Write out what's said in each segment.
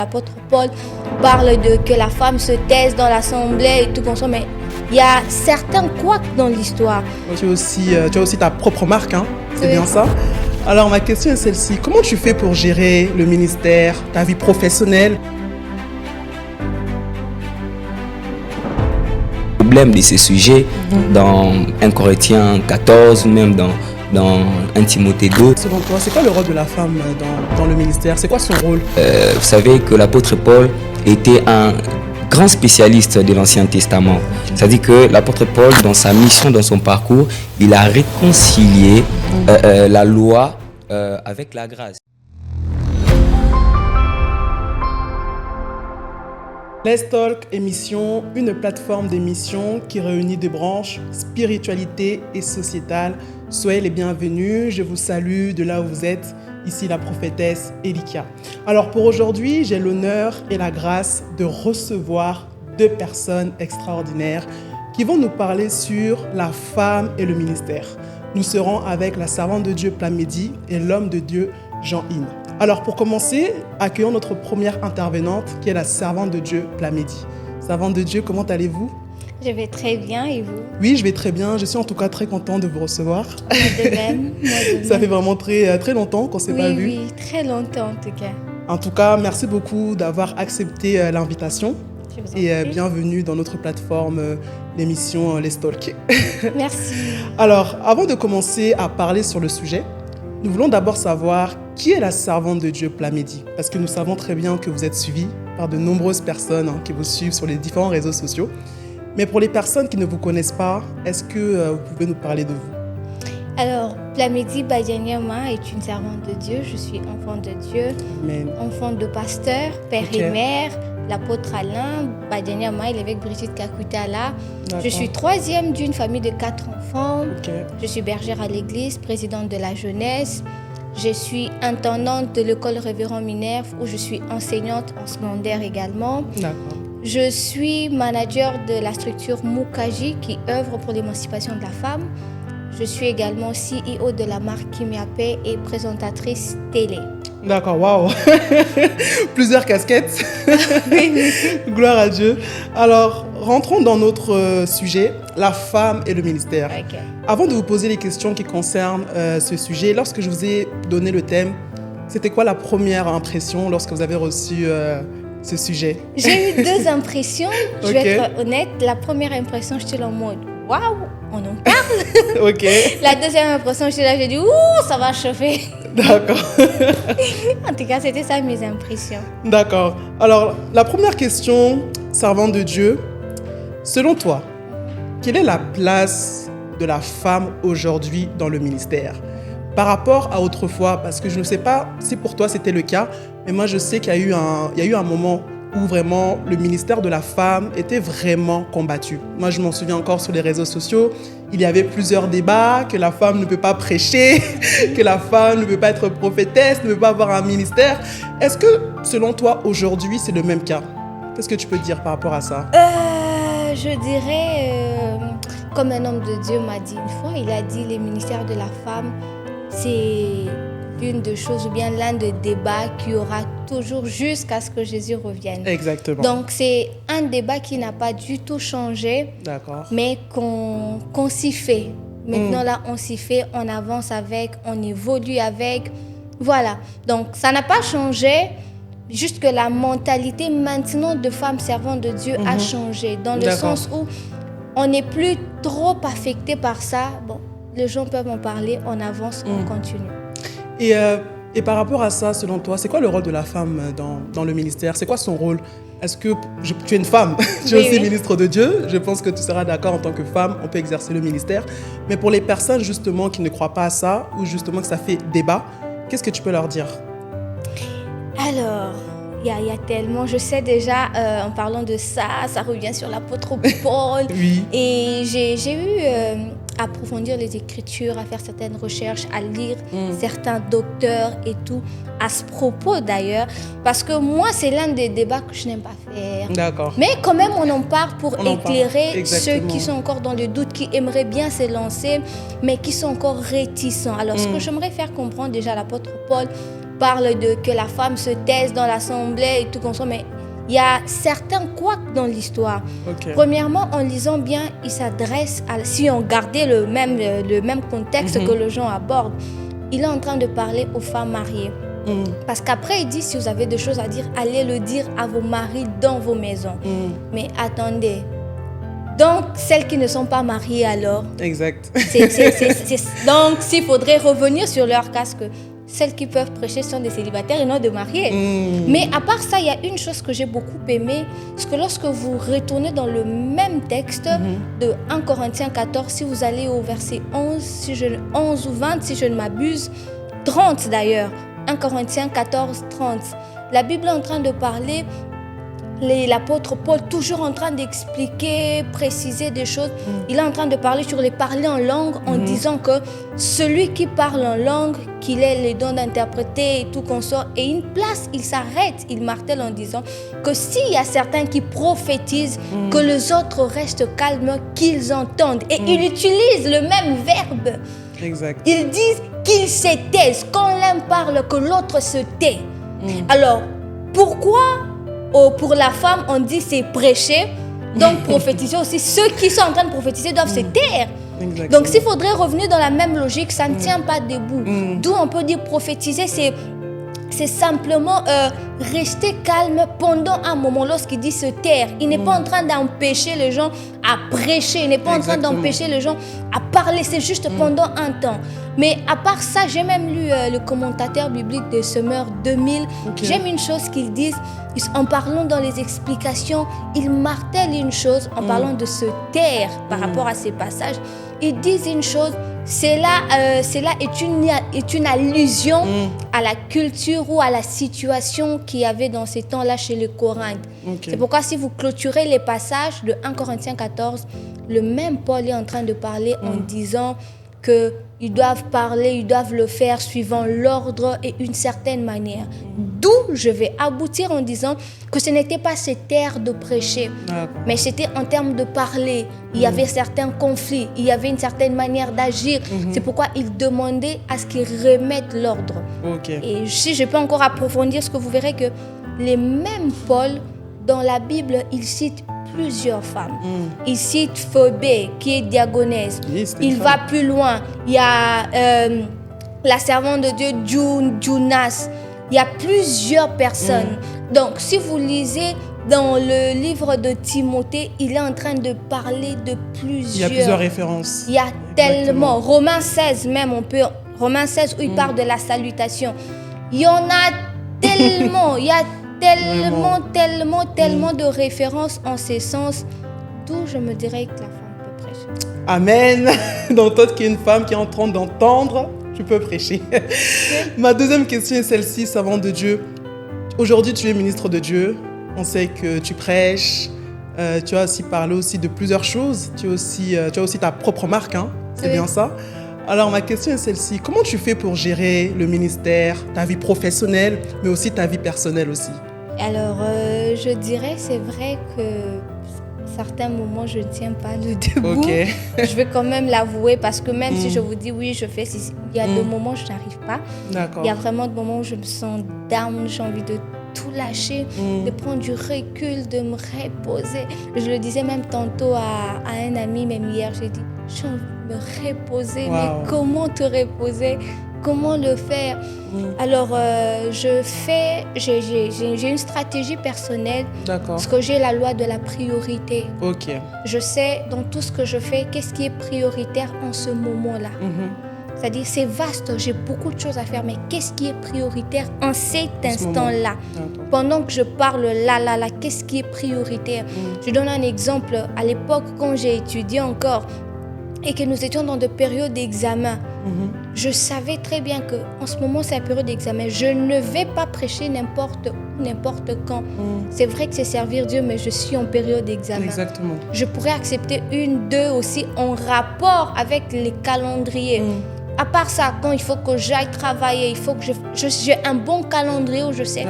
L'apôtre Paul parle de que la femme se taise dans l'assemblée et tout comme ça, mais il y a certains couacs dans l'histoire. Tu as aussi ta propre marque, hein? C'est Oui. bien ça? Alors ma question est celle-ci, comment tu fais pour gérer le ministère, ta vie professionnelle? Le problème de ces sujets dans 1 Corinthiens 14, même dans 1 Timothée 2. Selon toi, c'est quoi le rôle de la femme dans le ministère? C'est quoi son rôle? Vous savez que l'apôtre Paul était un grand spécialiste de l'Ancien Testament. C'est-à-dire que l'apôtre Paul, dans sa mission, dans son parcours, il a réconcilié la loi avec la grâce. Let's Talk émission, une plateforme d'émission qui réunit des branches spiritualité et sociétale. Soyez les bienvenus, je vous salue de là où vous êtes, ici la prophétesse Elikia. Alors pour aujourd'hui, j'ai l'honneur et la grâce de recevoir 2 personnes extraordinaires qui vont nous parler sur la femme et le ministère. Nous serons avec la servante de Dieu Plamedi et l'homme de Dieu Jean-In. Alors pour commencer, accueillons notre première intervenante qui est la servante de Dieu Plamedi. Servante de Dieu, comment allez-vous? Je vais très bien et vous? Oui, je vais très bien. Je suis en tout cas très contente de vous recevoir. Moi de même. Ça fait vraiment très longtemps qu'on ne s'est pas vu. Oui, très longtemps en tout cas. En tout cas, merci beaucoup d'avoir accepté l'invitation. Je vous en Et prie. bienvenue dans notre plateforme, l'émission Let's Talk. Merci. Alors, avant de commencer à parler sur le sujet, nous voulons d'abord savoir qui est la servante de Dieu Plamedi. Parce que nous savons très bien que vous êtes suivis par de nombreuses personnes qui vous suivent sur les différents réseaux sociaux. Mais pour les personnes qui ne vous connaissent pas, est-ce que vous pouvez nous parler de vous? Alors, Plamedi Badianyama est une servante de Dieu. Je suis enfant de Dieu, Amen. enfant de pasteur, père Ok. et mère. L'apôtre Alain Badianyama et l'évêque Brigitte Kakutala. D'accord. Je suis 3e d'une famille de 4 enfants. Ok. Je suis bergère à l'église, présidente de la jeunesse. Je suis intendante de l'école Révérend Minerve où je suis enseignante en secondaire également. D'accord. Je suis manager de la structure Mukaji qui œuvre pour l'émancipation de la femme. Je suis également CEO de la marque Kimiapé et présentatrice télé. D'accord, waouh. Plusieurs casquettes. Gloire à Dieu. Alors, rentrons dans notre sujet, la femme et le ministère. Ok. Avant de vous poser les questions qui concernent ce sujet, lorsque je vous ai donné le thème, c'était quoi la première impression lorsque vous avez reçu ce sujet? J'ai eu 2 impressions, je Ok. vais être honnête. La première impression, j'étais en mode waouh, on en parle. Ok, La deuxième impression, j'étais là, j'ai dit ouh, ça va chauffer. d'accord. En tout cas, c'était ça mes impressions. D'accord. Alors, la première question, servante de Dieu, selon toi, quelle est la place de la femme aujourd'hui dans le ministère par rapport à autrefois? Parce que je ne sais pas si pour toi c'était le cas, mais moi je sais qu'il y a eu un moment où vraiment le ministère de la femme était vraiment combattu. Moi je m'en souviens encore sur les réseaux sociaux, il y avait plusieurs débats, que la femme ne peut pas prêcher, que la femme ne peut pas être prophétesse, ne peut pas avoir un ministère. Est-ce que selon toi aujourd'hui c'est le même cas? Qu'est-ce que tu peux dire par rapport à ça? Je dirais, comme un homme de Dieu m'a dit une fois, il a dit les ministères de la femme, c'est l'une des choses ou bien l'un des débats qui aura toujours jusqu'à ce que Jésus revienne. Exactement. Donc c'est un débat qui n'a pas du tout changé, D'accord. mais qu'on s'y fait. Maintenant là, on s'y fait, on avance avec, on évolue avec. Voilà. Donc ça n'a pas changé. Juste que la mentalité maintenant de femmes servantes de Dieu a changé, dans le D'accord. sens où on n'est plus trop affecté par ça. Bon, les gens peuvent en parler, on avance, on continue. Et par rapport à ça, selon toi, c'est quoi le rôle de la femme dans le ministère? C'est quoi son rôle? Est-ce que tu es une femme? Tu es Oui, aussi oui. ministre de Dieu. Je pense que tu seras d'accord en tant que femme, on peut exercer le ministère. Mais pour les personnes justement qui ne croient pas à ça ou justement que ça fait débat, qu'est-ce que tu peux leur dire? Alors, il y a tellement, je sais déjà, en parlant de ça, ça revient sur l'apôtre Paul. Oui. Et j'ai eu à approfondir les Écritures, à faire certaines recherches, à lire certains docteurs et tout, à ce propos d'ailleurs, parce que moi, c'est l'un des débats que je n'aime pas faire. D'accord. Mais quand même, on en parle pour On en parle, éclairer ceux exactement. qui sont encore dans le doute, qui aimeraient bien se lancer, mais qui sont encore réticents. Alors, ce que j'aimerais faire comprendre déjà à l'apôtre Paul, parle de que la femme se taise dans l'assemblée et tout comme ça, mais il y a certains couacs dans l'histoire. Ok. Premièrement, en lisant bien, il s'adresse à... Si on gardait le même contexte que le Jean aborde, il est en train de parler aux femmes mariées. Parce qu'après, il dit, si vous avez des choses à dire, allez le dire à vos maris dans vos maisons. Mais attendez. Donc, celles qui ne sont pas mariées alors, Exact. donc, s'il faudrait revenir sur leur casque, celles qui peuvent prêcher sont des célibataires et non des mariés. Mais à part ça, il y a une chose que j'ai beaucoup aimée, c'est que lorsque vous retournez dans le même texte de 1 Corinthiens 14, si vous allez au verset 11 ou 20, si je ne m'abuse, 30 d'ailleurs, 1 Corinthiens 14, 30, la Bible est en train de parler, l'apôtre Paul toujours en train d'expliquer, préciser des choses. Il est en train de parler sur les parler en langue en disant que celui qui parle en langue, qu'il ait les dons d'interpréter et tout consort, et une place, il s'arrête, il martèle en disant que s'il y a certains qui prophétisent, que les autres restent calmes, qu'ils entendent. Et il utilise le même verbe. Exact. Ils disent qu'ils se taisent. Quand l'un parle, que l'autre se tait. Alors, pourquoi pour la femme, on dit c'est prêcher, donc prophétiser aussi. Ceux qui sont en train de prophétiser doivent se taire. Exactement. Donc s'il faudrait revenir dans la même logique, ça ne tient pas debout. D'où on peut dire prophétiser, c'est simplement rester calme pendant un moment lorsqu'il dit se taire. Il n'est pas en train d'empêcher les gens à prêcher, il n'est pas en train d'empêcher les gens à parler, c'est juste pendant un temps. Mais à part ça, j'ai même lu le commentateur biblique de Semeur 2000. J'aime une chose qu'ils disent, en parlant dans les explications, ils martèlent une chose en parlant de se taire par rapport à ces passages. Ils disent une chose, cela est une allusion à la culture ou à la situation qu'il y avait dans ces temps-là chez les Corinthiens. C'est pourquoi si vous clôturez les passages de 1 Corinthiens 14, le même Paul est en train de parler en disant qu'ils doivent parler, ils doivent le faire suivant l'ordre et une certaine manière. D'où je vais aboutir en disant que ce n'était pas cette terre de prêcher, mais c'était en termes de parler. Il y avait certains conflits, il y avait une certaine manière d'agir. C'est pourquoi il demandait à ce qu'ils remettent l'ordre. Et si je peux encore approfondir, ce que vous verrez que les mêmes Paul, dans la Bible, il cite plusieurs femmes. Il cite Phobé, qui est diagonesse. Il va plus loin. Il y a la servante de Dieu, Junas. Il y a plusieurs personnes. Donc, si vous lisez dans le livre de Timothée, il est en train de parler de plusieurs... Il y a plusieurs références. Il y a tellement. Romains 16 même, Romains 16 où il parle de la salutation. Il y en a tellement. Il y a tellement de références en ce sens, d'où je me dirais que la femme peut prêcher. Amen. Donc toi qui es une femme qui est en train d'entendre, tu peux prêcher. Ma deuxième question est celle-ci, servante de Dieu. Aujourd'hui, tu es ministre de Dieu. On sait que tu prêches. Tu as aussi parlé aussi de plusieurs choses. Tu as aussi ta propre marque, hein? C'est bien ça? Alors, ma question est celle-ci. Comment tu fais pour gérer le ministère, ta vie professionnelle, mais aussi ta vie personnelle aussi? Alors, je dirais, c'est vrai que certains moments, je ne tiens pas le debout. Je vais quand même l'avouer parce que même si je vous dis oui, je fais, il y a des moments où je n'arrive pas. Il y a vraiment des moments où je me sens down, j'ai envie de tout lâcher, de prendre du recul, de me reposer. Je le disais même tantôt à un ami, même hier, j'ai dit, j'ai envie de me reposer, mais comment te reposer? Comment le faire? Alors, j'ai une stratégie personnelle. Parce que j'ai la loi de la priorité. Je sais dans tout ce que je fais, qu'est-ce qui est prioritaire en ce moment-là. C'est-à-dire, c'est vaste, j'ai beaucoup de choses à faire, mais qu'est-ce qui est prioritaire en cet instant-là? Pendant que je parle là, qu'est-ce qui est prioritaire? Je donne un exemple. À l'époque, quand j'ai étudié encore, et que nous étions dans des périodes d'examen, je savais très bien qu'en ce moment, c'est la période d'examen. Je ne vais pas prêcher n'importe quand. C'est vrai que c'est servir Dieu, mais je suis en période d'examen. Exactement. Je pourrais accepter 1, 2 aussi en rapport avec les calendriers. À part ça, quand il faut que j'aille travailler, il faut que j'ai un bon calendrier où je sais.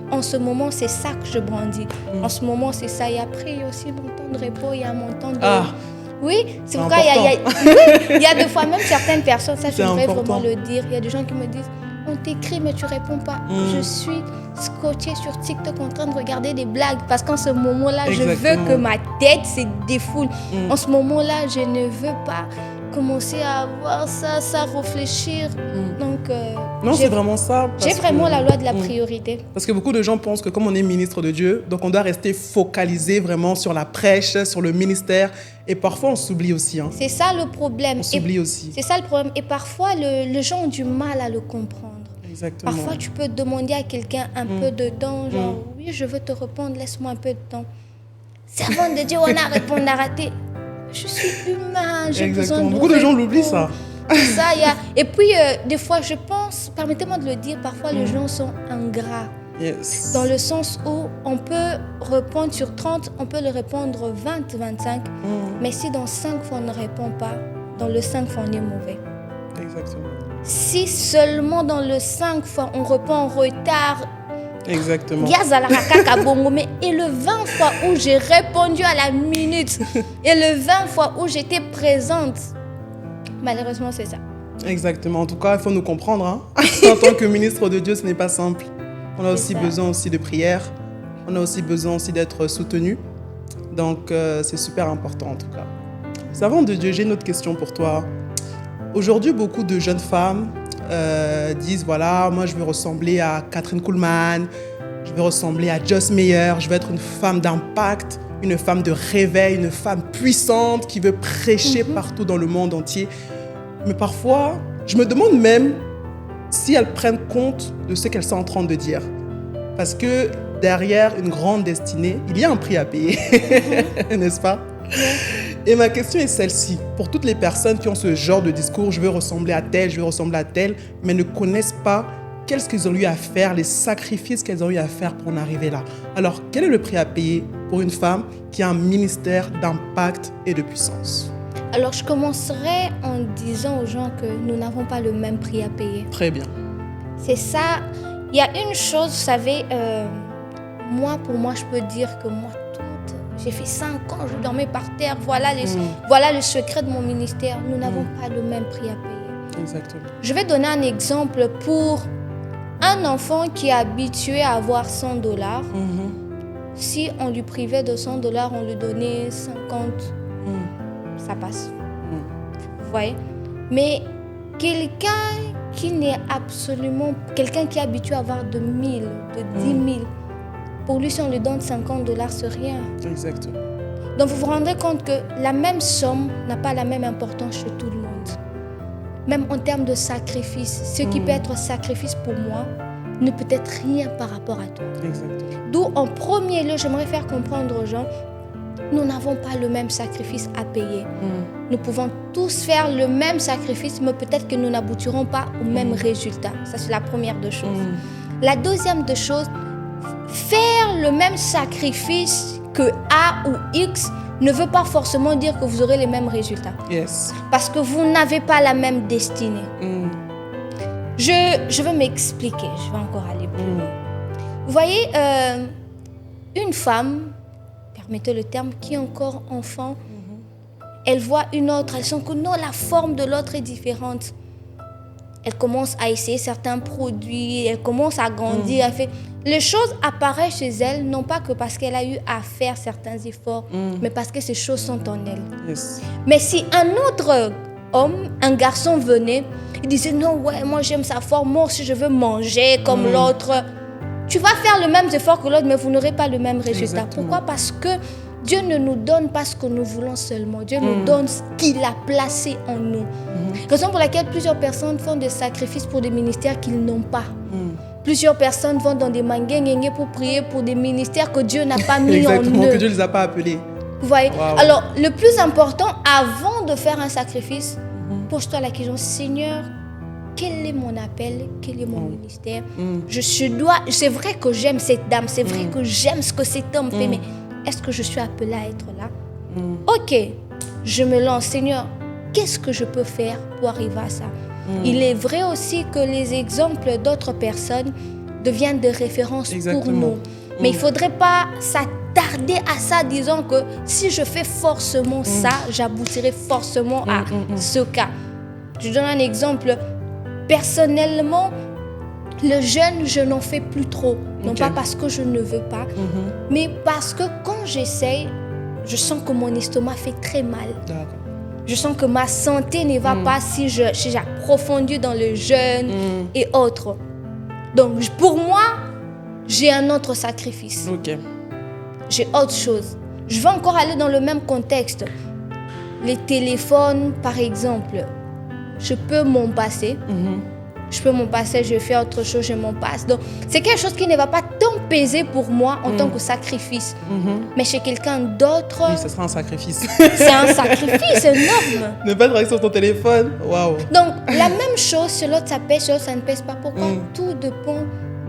En ce moment, c'est ça que je brandis. En ce moment, c'est ça. Et après, il y a aussi mon temps de repos, il y a mon temps de... Oui, c'est pourquoi il y a des fois même certaines personnes, ça je voudrais vraiment le dire, il y a des gens qui me disent, on On t'écrit, mais tu réponds pas. Je suis scotchée sur TikTok en train de regarder des blagues parce qu'en ce moment-là, je veux que ma tête se défoule. En ce moment-là, je ne veux pas commencer à avoir ça, réfléchir. Donc, non, c'est vraiment ça. J'ai vraiment la loi de la priorité. Parce que beaucoup de gens pensent que comme on est ministre de Dieu, donc on doit rester focalisé vraiment sur la prêche, sur le ministère. Et parfois, on s'oublie aussi. Hein. C'est ça le problème. On s'oublie aussi. C'est ça le problème. Et parfois, les gens ont du mal à le comprendre. Exactement. Parfois, tu peux demander à quelqu'un un peu de temps, genre, oui, je veux te répondre, laisse-moi un peu de temps. Servante de Dieu, on a répondu à rater. Je suis humain, j'ai besoin de beaucoup de gens l'oublient, ça. Ça, Et puis, des fois, je pense, permettez-moi de le dire, parfois les gens sont ingrats. Yes. Dans le sens où on peut répondre sur 30, on peut le répondre 20, 25. Mais si dans 5 fois on ne répond pas, dans le 5 fois on est mauvais. Exactement. Si seulement dans le 5 fois on répond en retard, exactement. Et le 20 fois où j'ai répondu à la minute, et le 20 fois où j'étais présente, malheureusement c'est ça. Exactement. En tout cas, il faut nous comprendre. Hein. En tant que ministre de Dieu, ce n'est pas simple. On a aussi besoin aussi de prière. On a aussi besoin aussi d'être soutenu. Donc, c'est super important en tout cas. Servante de Dieu, j'ai une autre question pour toi. Aujourd'hui, beaucoup de jeunes femmes disent, voilà, moi je veux ressembler à Kathryn Kuhlman, je veux ressembler à Joyce Meyer, je veux être une femme d'impact, une femme de réveil, une femme puissante qui veut prêcher partout dans le monde entier. Mais parfois, je me demande même si elles prennent compte de ce qu'elles sont en train de dire. Parce que derrière une grande destinée, il y a un prix à payer, n'est-ce pas? Et ma question est celle-ci. Pour toutes les personnes qui ont ce genre de discours, je veux ressembler à tel, je veux ressembler à tel, mais ne connaissent pas qu'est-ce qu'ils ont eu à faire, les sacrifices qu'elles ont eu à faire pour en arriver là. Alors, quel est le prix à payer pour une femme qui a un ministère d'impact et de puissance? Alors, je commencerai en disant aux gens que nous n'avons pas le même prix à payer. Très bien. C'est ça. Il y a une chose, vous savez, pour moi, je peux dire que moi, j'ai fait 5 ans, je dormais par terre. Voilà le secret de mon ministère. Nous n'avons pas le même prix à payer. Exactement. Je vais donner un exemple pour un enfant qui est habitué à avoir $100. Si on lui privait de $100, on lui donnait 50, ça passe. Vous voyez? Mais quelqu'un qui n'est absolument... Quelqu'un qui est habitué à avoir de 1000, de 10 000, pour lui, si on lui donne $50, c'est rien. Exactement. Donc, vous vous rendrez compte que la même somme n'a pas la même importance chez tout le monde. Même en termes de sacrifice, ce qui peut être sacrifice pour moi ne peut être rien par rapport à toi. Exactement. D'où, en premier lieu, j'aimerais faire comprendre aux gens, nous n'avons pas le même sacrifice à payer. Nous pouvons tous faire le même sacrifice, mais peut-être que nous n'aboutirons pas au même résultat. Ça, c'est la première des choses. La deuxième des choses, faire le même sacrifice que A ou X ne veut pas forcément dire que vous aurez les mêmes résultats. Yes. Parce que vous n'avez pas la même destinée. Je vais m'expliquer, je vais encore aller plus loin. Vous voyez, une femme, permettez le terme, qui est encore enfant, elle voit une autre, elle sent que non, la forme de l'autre est différente. Elle commence à essayer certains produits, elle commence à grandir, elle fait... Les choses apparaissent chez elle, non pas que parce qu'elle a eu à faire certains efforts, mais parce que ces choses sont en elle. Yes. Mais si un autre homme, un garçon venait, il disait non, ouais, moi j'aime sa forme, moi aussi je veux manger comme l'autre. Tu vas faire le même effort que l'autre, mais vous n'aurez pas le même résultat. Exactement. Pourquoi? Parce que Dieu ne nous donne pas ce que nous voulons seulement. Dieu nous donne ce qu'il a placé en nous. Raison pour laquelle plusieurs personnes font des sacrifices pour des ministères qu'ils n'ont pas. Plusieurs personnes vont dans des mangués pour prier pour des ministères que Dieu n'a pas mis en eux. Exactement, que Dieu ne les a pas appelés. Vous voyez? Wow. Alors, le plus important, avant de faire un sacrifice, pose-toi la question, Seigneur, quel est mon appel? Quel est mon ministère? C'est vrai que j'aime cette dame, c'est vrai que j'aime ce que cet homme fait, mais est-ce que je suis appelée à être là? Ok, je me lance, Seigneur, qu'est-ce que je peux faire pour arriver à ça? Il est vrai aussi que les exemples d'autres personnes deviennent des références pour nous. Mais il ne faudrait pas s'attarder à ça, disant que si je fais forcément ça, j'aboutirai forcément à ce cas. Je donne un exemple. Personnellement, Le jeûne, je n'en fais plus trop. Non Ok. pas parce que je ne veux pas, mais parce que quand j'essaye, je sens que mon estomac fait très mal. D'accord. Je sens que ma santé ne va pas si j'approfondis dans le jeûne et autres. Donc, pour moi, j'ai un autre sacrifice. Ok. J'ai autre chose. Je vais encore aller dans le même contexte. Les téléphones, par exemple, je peux m'en passer. Je peux m'en passer, je fais autre chose, je m'en passe. Donc, c'est quelque chose qui ne va pas tant peser pour moi en tant que sacrifice. Mais chez quelqu'un d'autre, Oui, ce sera un sacrifice. c'est un sacrifice énorme. Ne pas travailler sur ton téléphone. Waouh. Donc, la même chose, sur l'autre ça pèse, sur l'autre ça ne pèse pas. Pourquoi? Tout dépend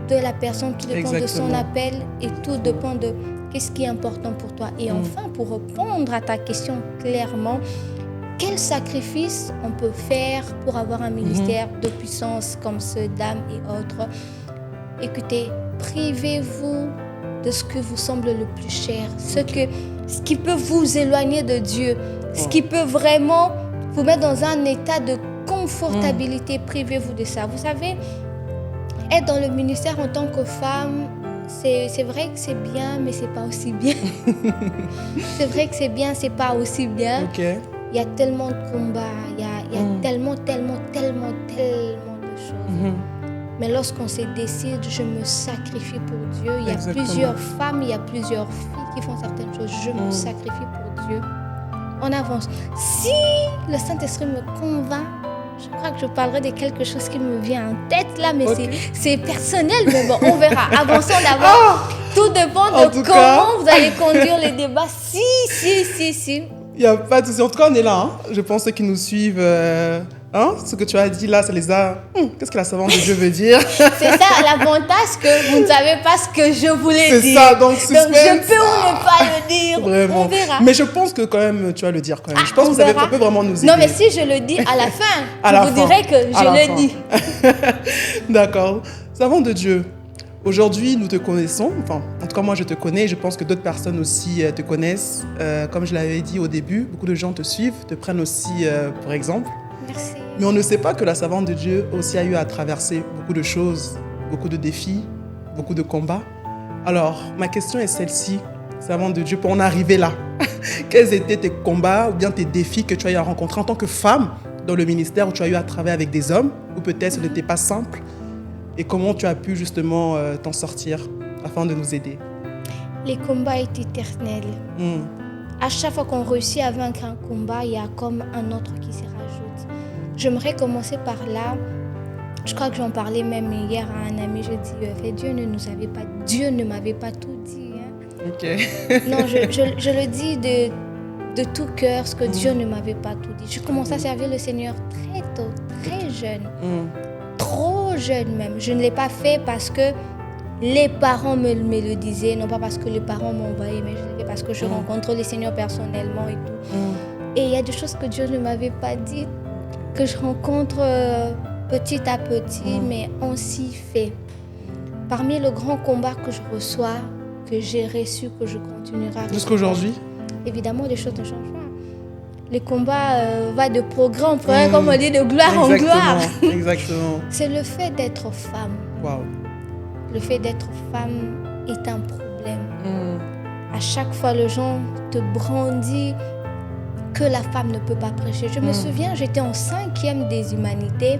de la personne, tout dépend de son Exactement. appel et tout dépend de qu'est-ce qui est important pour toi. Et enfin, pour répondre à ta question clairement, quel sacrifice on peut faire pour avoir un ministère de puissance comme ceux d'âme et autres? Écoutez, privez-vous de ce que vous semble le plus cher, ce qui peut vous éloigner de Dieu, ce qui peut vraiment vous mettre dans un état de confortabilité. Privez-vous de ça. Vous savez, être dans le ministère en tant que femme, c'est vrai que c'est bien, mais c'est pas aussi bien. C'est vrai que c'est bien, c'est pas aussi bien. Ok. Il y a tellement de combats, il y a tellement de choses. Mais lorsqu'on se décide, je me sacrifie pour Dieu. Il y a Exactement. plusieurs femmes, il y a plusieurs filles qui font certaines choses. Je me sacrifie pour Dieu. On avance. Si le Saint-Esprit me convainc, je crois que je parlerai de quelque chose qui me vient en tête là, mais Ok. c'est personnel. Mais bon, on verra. Avançons d'abord. Tout dépend En de tout comment cas. vous allez conduire les débats. Si. Il n'y a pas de souci. En tout cas, on est là. Hein. Je pense que ceux qui nous suivent, ce que tu as dit là, ça les a... Qu'est-ce que la savante de Dieu veut dire? C'est ça l'avantage que vous ne savez pas ce que je voulais C'est dire. ça, donc suspense. je peux ou ne pas le dire. Vraiment. On verra. Mais je pense que quand même, tu vas le dire quand même. Ah, je pense on que ça verra. peut vraiment nous aider. Non, mais si je le dis à la fin, À je la vous fin. dirai que À la je fin. le dis. D'accord. Savant de Dieu, aujourd'hui, nous te connaissons. Enfin, en tout cas, moi, je te connais. Je pense que d'autres personnes aussi te connaissent. Comme je l'avais dit au début, beaucoup de gens te suivent, te prennent aussi pour exemple. Merci. Mais on ne sait pas que la savante de Dieu aussi a eu à traverser beaucoup de choses, beaucoup de défis, beaucoup de combats. Alors, ma question est celle-ci, savante de Dieu, pour en arriver là. Quels étaient tes combats ou bien tes défis que tu as eu à rencontrer en tant que femme dans le ministère où tu as eu à travailler avec des hommes, ou peut-être ce n'était pas simple, et comment tu as pu justement t'en sortir afin de nous aider? Les combats étaient éternels. À chaque fois qu'on réussit à vaincre un combat, il y a comme un autre qui se rajoute. J'aimerais commencer par là. Je crois que j'en parlais même hier à un ami. Je dis, Dieu ne m'avait pas tout dit. Hein. Ok. Non, je le dis de tout cœur, ce que Dieu ne m'avait pas tout dit. Je commençais à servir le Seigneur très tôt, très jeune. Trop jeune même. Je ne l'ai pas fait parce que les parents me le disaient, non pas parce que les parents m'envoyaient, mais je l'ai fait parce que je rencontre le Seigneur personnellement et tout. Et il y a des choses que Dieu ne m'avait pas dites, que je rencontre petit à petit, mais on s'y fait. Parmi le grand combat que je reçois, que j'ai reçu, que je continuerai à recevoir, Jusqu'aujourd'hui? évidemment, les choses ne changent pas. Les combats vont de progrès en progrès, comme on dit, de gloire en gloire. Exactement. C'est le fait d'être femme. Waouh. Le fait d'être femme est un problème. À chaque fois, les gens te brandissent que la femme ne peut pas prêcher. Je me souviens, j'étais en 5e des humanités.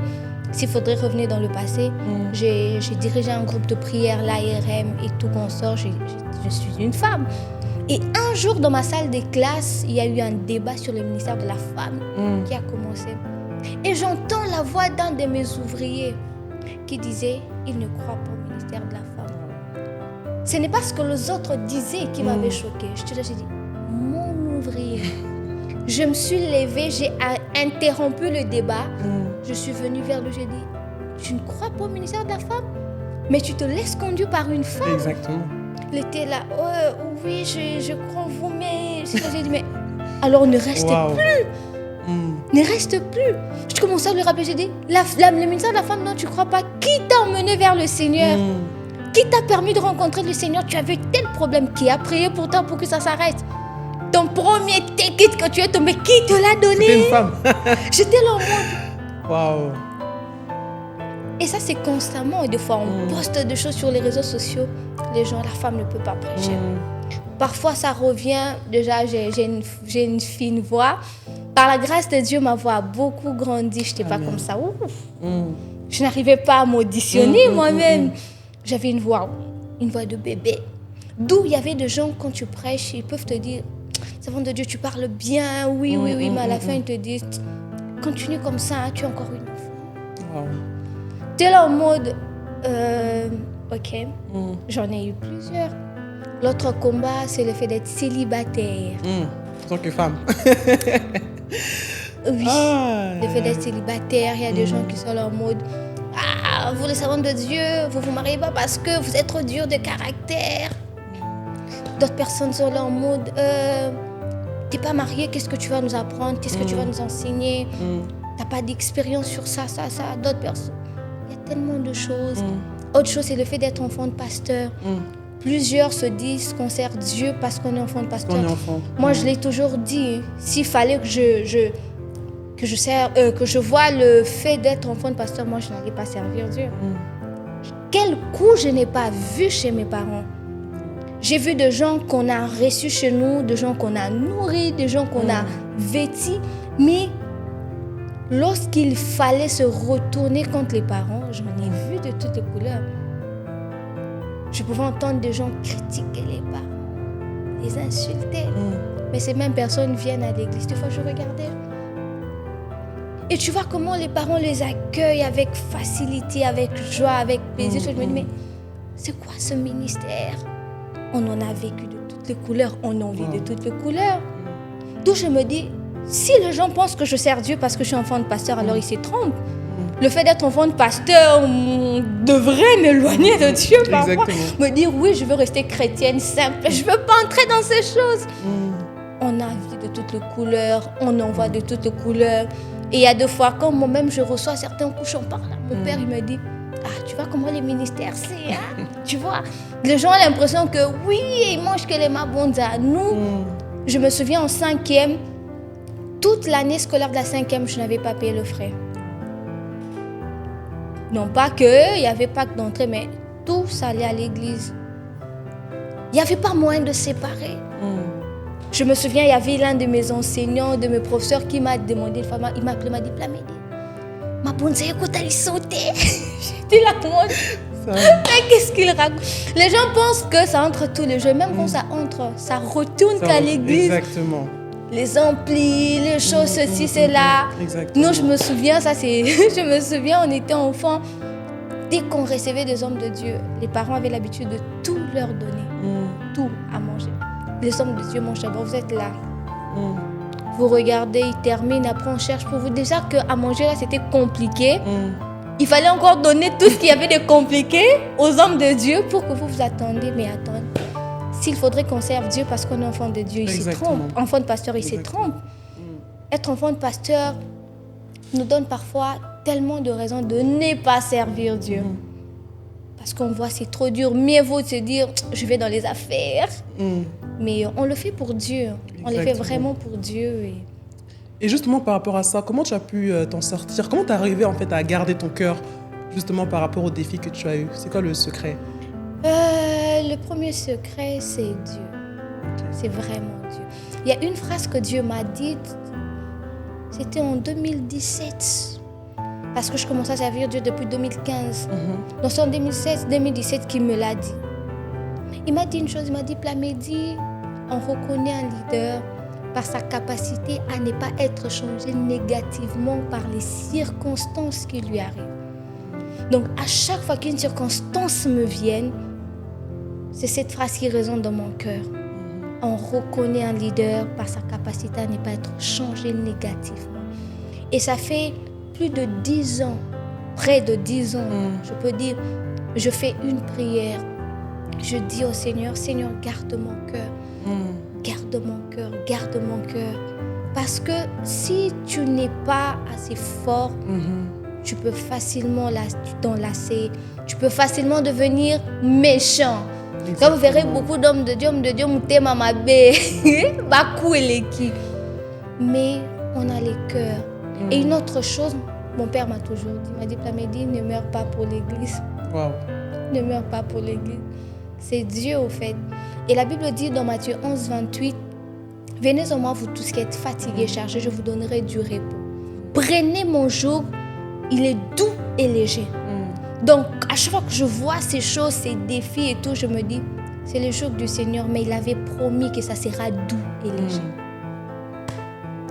S'il faudrait revenir dans le passé, j'ai dirigé un groupe de prière, l'ARM et tout consort. Je suis une femme. Et un jour, dans ma salle de classe, il y a eu un débat sur le ministère de la femme qui a commencé. Et j'entends la voix d'un de mes ouvriers qui disait « Il ne croit pas au ministère de la femme ». Ce n'est pas ce que les autres disaient qui m'avait choquée. J'ai dit « Mon ouvrier ». Je me suis levée, j'ai interrompu le débat. Je suis venue vers lui, j'ai dit « Tu ne crois pas au ministère de la femme, mais tu te laisses conduire par une femme ». Exactement. Il était là « Oui, je crois en vous, mais… » J'ai dit « Mais alors ne reste plus !» Ne reste plus. Je commençais à lui rappeler, j'ai dit, le ministère de la femme, non, tu ne crois pas. Qui t'a emmené vers le Seigneur? Qui t'a permis de rencontrer le Seigneur? Tu avais tel problème. Qui a prié pour toi pour que ça s'arrête? Ton premier ticket que tu es tombé, qui te l'a donné? C'était une femme. J'étais là au monde. Waouh. Et ça, c'est constamment. Et des fois, on poste des choses sur les réseaux sociaux. Les gens, la femme ne peut pas prêcher. Parfois, ça revient. Déjà, j'ai une fine voix. Par la grâce de Dieu, ma voix a beaucoup grandi. Je n'étais pas comme ça. Ouf. Je n'arrivais pas à m'auditionner moi-même. J'avais une voix de bébé. D'où il y avait des gens, quand tu prêches, ils peuvent te dire, servante de Dieu, tu parles bien, oui, mais à la fin, ils te disent, continue comme ça, tu es encore une enfant. Wow. Tu es là en mode, ok, j'en ai eu plusieurs. L'autre combat, c'est le fait d'être célibataire. En tant que femme. Oui, le fait d'être célibataire, il y a des gens qui sont là en mode, ah, vous les servantes de Dieu, vous vous mariez pas parce que vous êtes trop dur de caractère. D'autres personnes sont là en mode, t'es pas marié, qu'est-ce que tu vas nous apprendre, qu'est-ce que tu vas nous enseigner, t'as pas d'expérience sur ça. D'autres personnes, il y a tellement de choses. Autre chose, c'est le fait d'être enfant de pasteur. Plusieurs se disent qu'on sert Dieu parce qu'on est enfant de pasteur. Moi, je l'ai toujours dit, s'il fallait que je vois le fait d'être enfant de pasteur, moi, je n'allais pas servir Dieu. Quel coup je n'ai pas vu chez mes parents. J'ai vu des gens qu'on a reçus chez nous, des gens qu'on a nourris, des gens qu'on a vêtis, mais lorsqu'il fallait se retourner contre les parents, j'en ai vu de toutes les couleurs. Je pouvais entendre des gens critiquer les parents, les insulter. Mais ces mêmes personnes viennent à l'église. Des fois, je regardais. Et tu vois comment les parents les accueillent avec facilité, avec joie, avec plaisir. Je me dis, mais c'est quoi ce ministère? On en a vécu de toutes les couleurs, on en vit de toutes les couleurs. Donc je me dis, si les gens pensent que je sers Dieu parce que je suis enfant de pasteur, alors ils se trompent. Le fait d'être enfant de pasteur devrait m'éloigner de Dieu parfois. Me dire, oui, je veux rester chrétienne simple, je ne veux pas entrer dans ces choses. On a vu de toutes les couleurs, on en voit de toutes les couleurs. Et il y a des fois, quand moi-même je reçois certains coups, j'en parle à mon père, il me dit, ah, tu vois comment les ministères c'est, hein? Tu vois, les gens ont l'impression que oui, ils mangent que les mabonza. Nous, je me souviens en 5e, toute l'année scolaire de la 5e, je n'avais pas payé le frais. Non pas qu'il n'y avait pas d'entrée, mais tous allaient à l'église. Il n'y avait pas moyen de séparer. Je me souviens, il y avait l'un de mes enseignants, de mes professeurs qui m'a demandé, il m'a appelé, il m'a dit, Plamedi, ma bonne, écoute, elle sauter. J'étais là, moi. Mais qu'est-ce qu'il raconte? Les gens pensent que ça entre tous les jours. Même quand ça entre, ça retourne qu'à l'église. Exactement. Les amplis, les choses, ceci, cela. Nous, je me souviens, je me souviens, on était enfants. Dès qu'on recevait des hommes de Dieu, les parents avaient l'habitude de tout leur donner. Tout à manger. Les hommes de Dieu mangent d'abord, vous êtes là. Vous regardez, ils terminent, après on cherche pour vous. Déjà qu'à manger, là, c'était compliqué. Il fallait encore donner tout ce qu'il y avait de compliqué aux hommes de Dieu pour que vous vous attendiez. Mais attendez, s'il faudrait qu'on serve Dieu parce qu'on est enfant de Dieu, il se trompe. Enfant de pasteur, il se trompe. Être enfant de pasteur nous donne parfois tellement de raisons de ne pas servir Dieu. Parce qu'on voit c'est trop dur. Mieux vaut de se dire, je vais dans les affaires. Mais on le fait pour Dieu. On le fait vraiment pour Dieu. Et justement, par rapport à ça, comment tu as pu t'en sortir? Comment tu es arrivé en fait, à garder ton cœur, justement, par rapport aux défis que tu as eus? C'est quoi le secret? Le premier secret, c'est Dieu. C'est vraiment Dieu. Il y a une phrase que Dieu m'a dite, c'était en 2017. Parce que je commençais à servir Dieu depuis 2015. Donc c'est en 2016-2017 qu'il me l'a dit. Il m'a dit une chose, il m'a dit, Plamedi, on reconnaît un leader par sa capacité à ne pas être changé négativement par les circonstances qui lui arrivent. Donc, à chaque fois qu'une circonstance me vienne, c'est cette phrase qui résonne dans mon cœur. On reconnaît un leader par sa capacité à ne pas être changé négativement. Et ça fait plus de 10 ans, près de 10 ans, je peux dire, je fais une prière. Je dis au Seigneur, Seigneur, garde mon cœur. Garde mon cœur, garde mon cœur. Parce que si tu n'es pas assez fort, tu peux facilement t'enlacer. Tu peux facilement devenir méchant. Quand vous verrez beaucoup d'hommes de Dieu, Moutema Mabé, Bakou et Leki. Mais on a les cœurs. Et une autre chose, mon père m'a toujours dit, il m'a dit, Plamedi, ne meurs pas pour l'église. Waouh. Ne meurs pas pour l'église. C'est Dieu au fait. Et la Bible dit dans Matthieu 11, 28, venez en moi, vous tous qui êtes fatigués, chargés, je vous donnerai du repos. Prenez mon joug, il est doux et léger. Donc, à chaque fois que je vois ces choses, ces défis et tout, je me dis, c'est le joug du Seigneur, mais il avait promis que ça sera doux et léger.